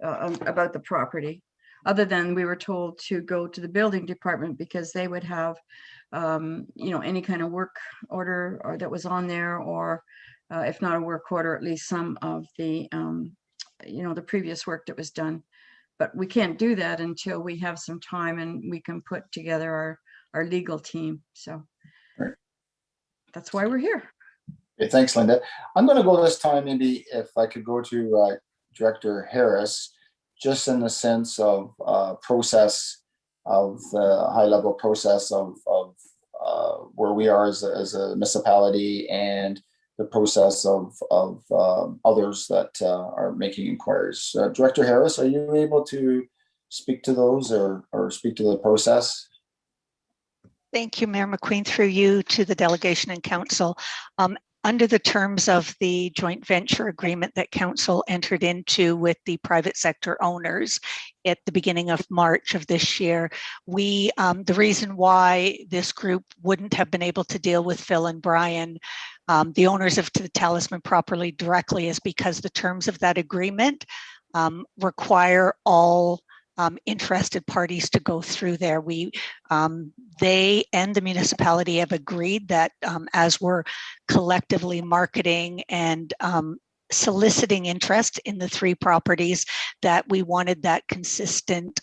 about the property, other than we were told to go to the building department because they would have any kind of work order or that was on there, or if not a work order, at least some of the the previous work that was done. But we can't do that until we have some time and we can put together our legal team. So right. That's why we're here. Okay, thanks, Linda. I'm going to go this time, maybe if I could go to Director Harris, just in the sense of process of the high-level process of where we are as a municipality, and the process of others that are making inquiries. Director Harris, are you able to speak to those or speak to the process? Thank you, Mayor McQueen, through you to the delegation and council. Under the terms of the joint venture agreement that council entered into with the private sector owners at the beginning of March of this year, the reason why this group wouldn't have been able to deal with Phil and Brian, the owners of the Talisman properly directly, is because the terms of that agreement require all interested parties to go through there. They and the municipality have agreed that as we're collectively marketing and soliciting interest in the 3 properties, that we wanted that consistent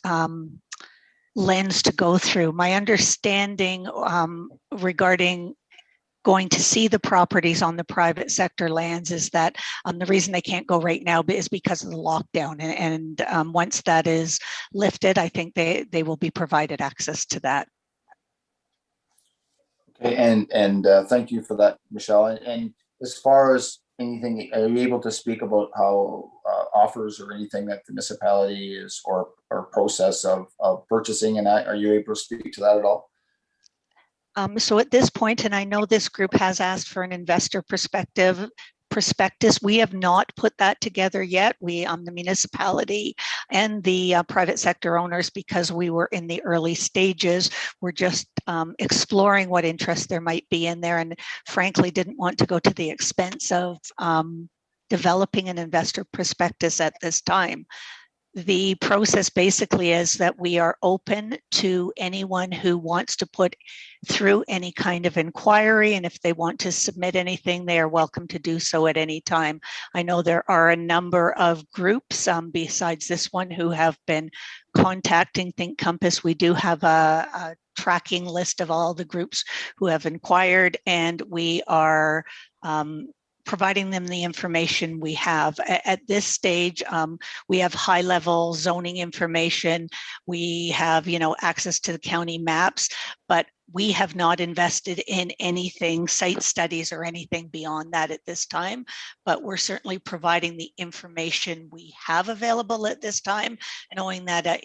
lens to go through. My understanding regarding going to see the properties on the private sector lands is that the reason they can't go right now is because of the lockdown. And once that is lifted, I think they will be provided access to that. Okay, and thank you for that, Michelle. And as far as anything, are you able to speak about how offers or anything that the municipality is or process of purchasing, and are you able to speak to that at all? So at this point, and I know this group has asked for an investor prospectus, we have not put that together yet. We, the municipality and the private sector owners, because we were in the early stages, we're just exploring what interest there might be in there, and frankly didn't want to go to the expense of developing an investor prospectus at this time. The process basically is that we are open to anyone who wants to put through any kind of inquiry, and if they want to submit anything, they are welcome to do so at any time. I know there are a number of groups besides this one who have been contacting Think Compass. We do have a tracking list of all the groups who have inquired, and we are providing them the information we have. At this stage, we have high-level zoning information. We have, access to the county maps, but we have not invested in anything, site studies or anything beyond that at this time. But we're certainly providing the information we have available at this time, knowing that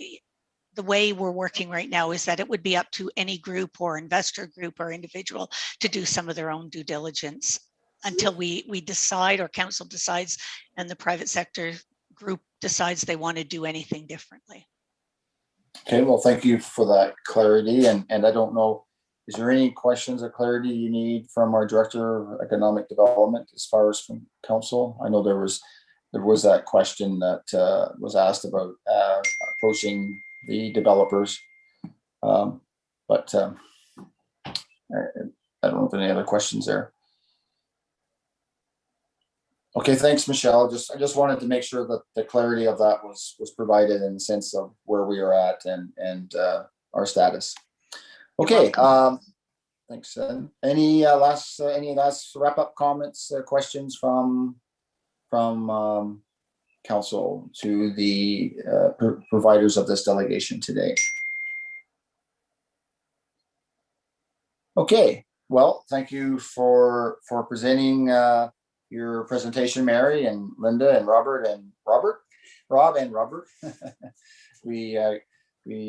the way we're working right now is that it would be up to any group or investor group or individual to do some of their own due diligence until we decide, or council decides, and the private sector group decides they want to do anything differently. Okay, well, thank you for that clarity. And I don't know, is there any questions or clarity you need from our Director of Economic Development as far as from council? I know there was that question that was asked about approaching the developers. But I don't know if any other questions there. Okay, thanks, Michelle. I just wanted to make sure that the clarity of that was provided in the sense of where we are at and our status. Okay, thanks. Any last wrap-up comments, questions from council to the providers of this delegation today? Okay, well, thank you for presenting your presentation, Mary and Linda and Rob and Robert. We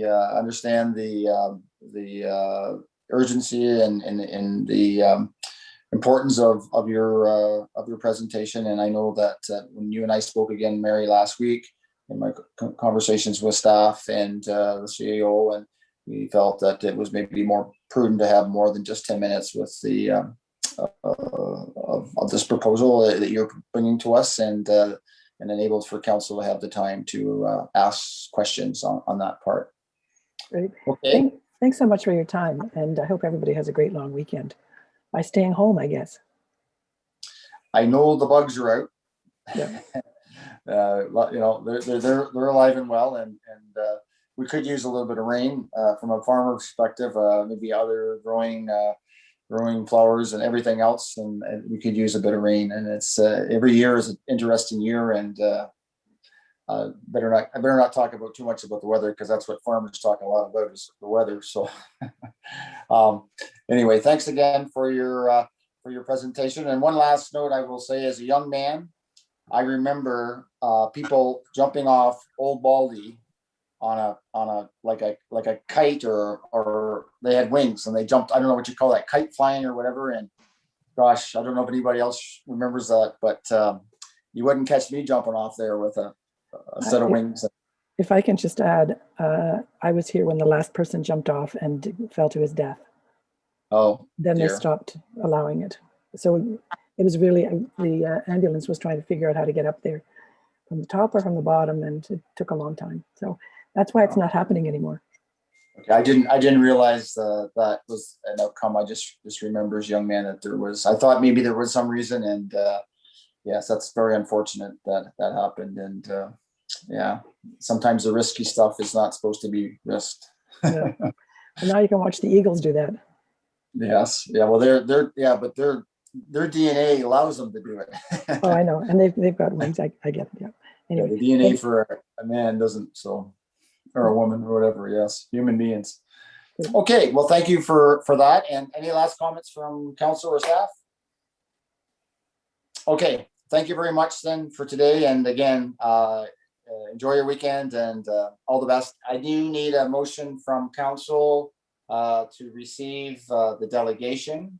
understand the urgency and the importance of your presentation. And I know that when you and I spoke again, Mary, last week in my conversations with staff and the CAO, and we felt that it was maybe more prudent to have more than just 10 minutes with the of this proposal that you're bringing to us, and enables for council to have the time to ask questions on that part. Great. Okay. Thanks so much for your time, and I hope everybody has a great long weekend by staying home, I guess. I know the bugs are out. Yeah. You know, they're alive and well, and we could use a little bit of rain from a farmer perspective. Maybe other growing flowers and everything else, and we could use a bit of rain. And it's every year is an interesting year, and I better not talk about too much about the weather, because that's what farmers talk a lot about, is the weather. So anyway, thanks again for your presentation. And one last note I will say, as a young man, I remember people jumping off Old Baldy on a like a kite, or they had wings and they jumped. I don't know what you call that, kite flying or whatever. And gosh, I don't know if anybody else remembers that, but you wouldn't catch me jumping off there with a set of wings. If I can just add, I was here when the last person jumped off and fell to his death. Oh, then dear. They stopped allowing it. So it was really, the ambulance was trying to figure out how to get up there from the top or from the bottom, and it took a long time. So that's why it's not happening anymore. Okay, I didn't realize that was an outcome. I just remember as a young man that there was. I thought maybe there was some reason, and yes, that's very unfortunate that happened. And yeah, sometimes the risky stuff is not supposed to be risked. Yeah. Well, now you can watch the Eagles do that. Yes. Yeah. Well, but their DNA allows them to do it. Oh, I know, and they've got wings. I get it. Yeah. Anyway, yeah, the DNA for a man doesn't, so, or a woman or whatever. Yes, human beings. Okay. Well, thank you for that. And any last comments from council or staff? Okay. Thank you very much then for today. And again, enjoy your weekend, and all the best. I do need a motion from council to receive the delegation.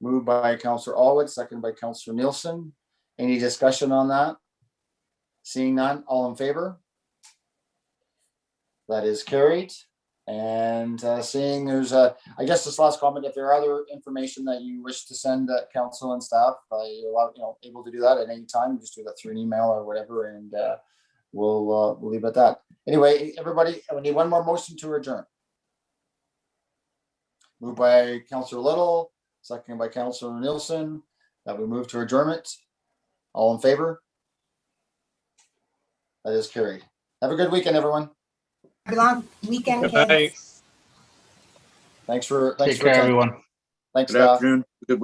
Moved by Councillor Allwood, second by Councillor Nielsen. Any discussion on that? Seeing none, all in favor? That is carried. And seeing there's I guess this last comment, if there are other information that you wish to send council and staff, you're able to do that at any time. Just do that through an email or whatever, and we'll leave it at that. Anyway, everybody, we need one more motion to adjourn. Moved by Councillor Little, second by Councillor Nielsen, that we move to adjournment. All in favor? That is carried. Have a good weekend, everyone. Have a long weekend, Goodbye. kids. Thanks for Take care, everyone. Thanks, Good staff. afternoon. Good week.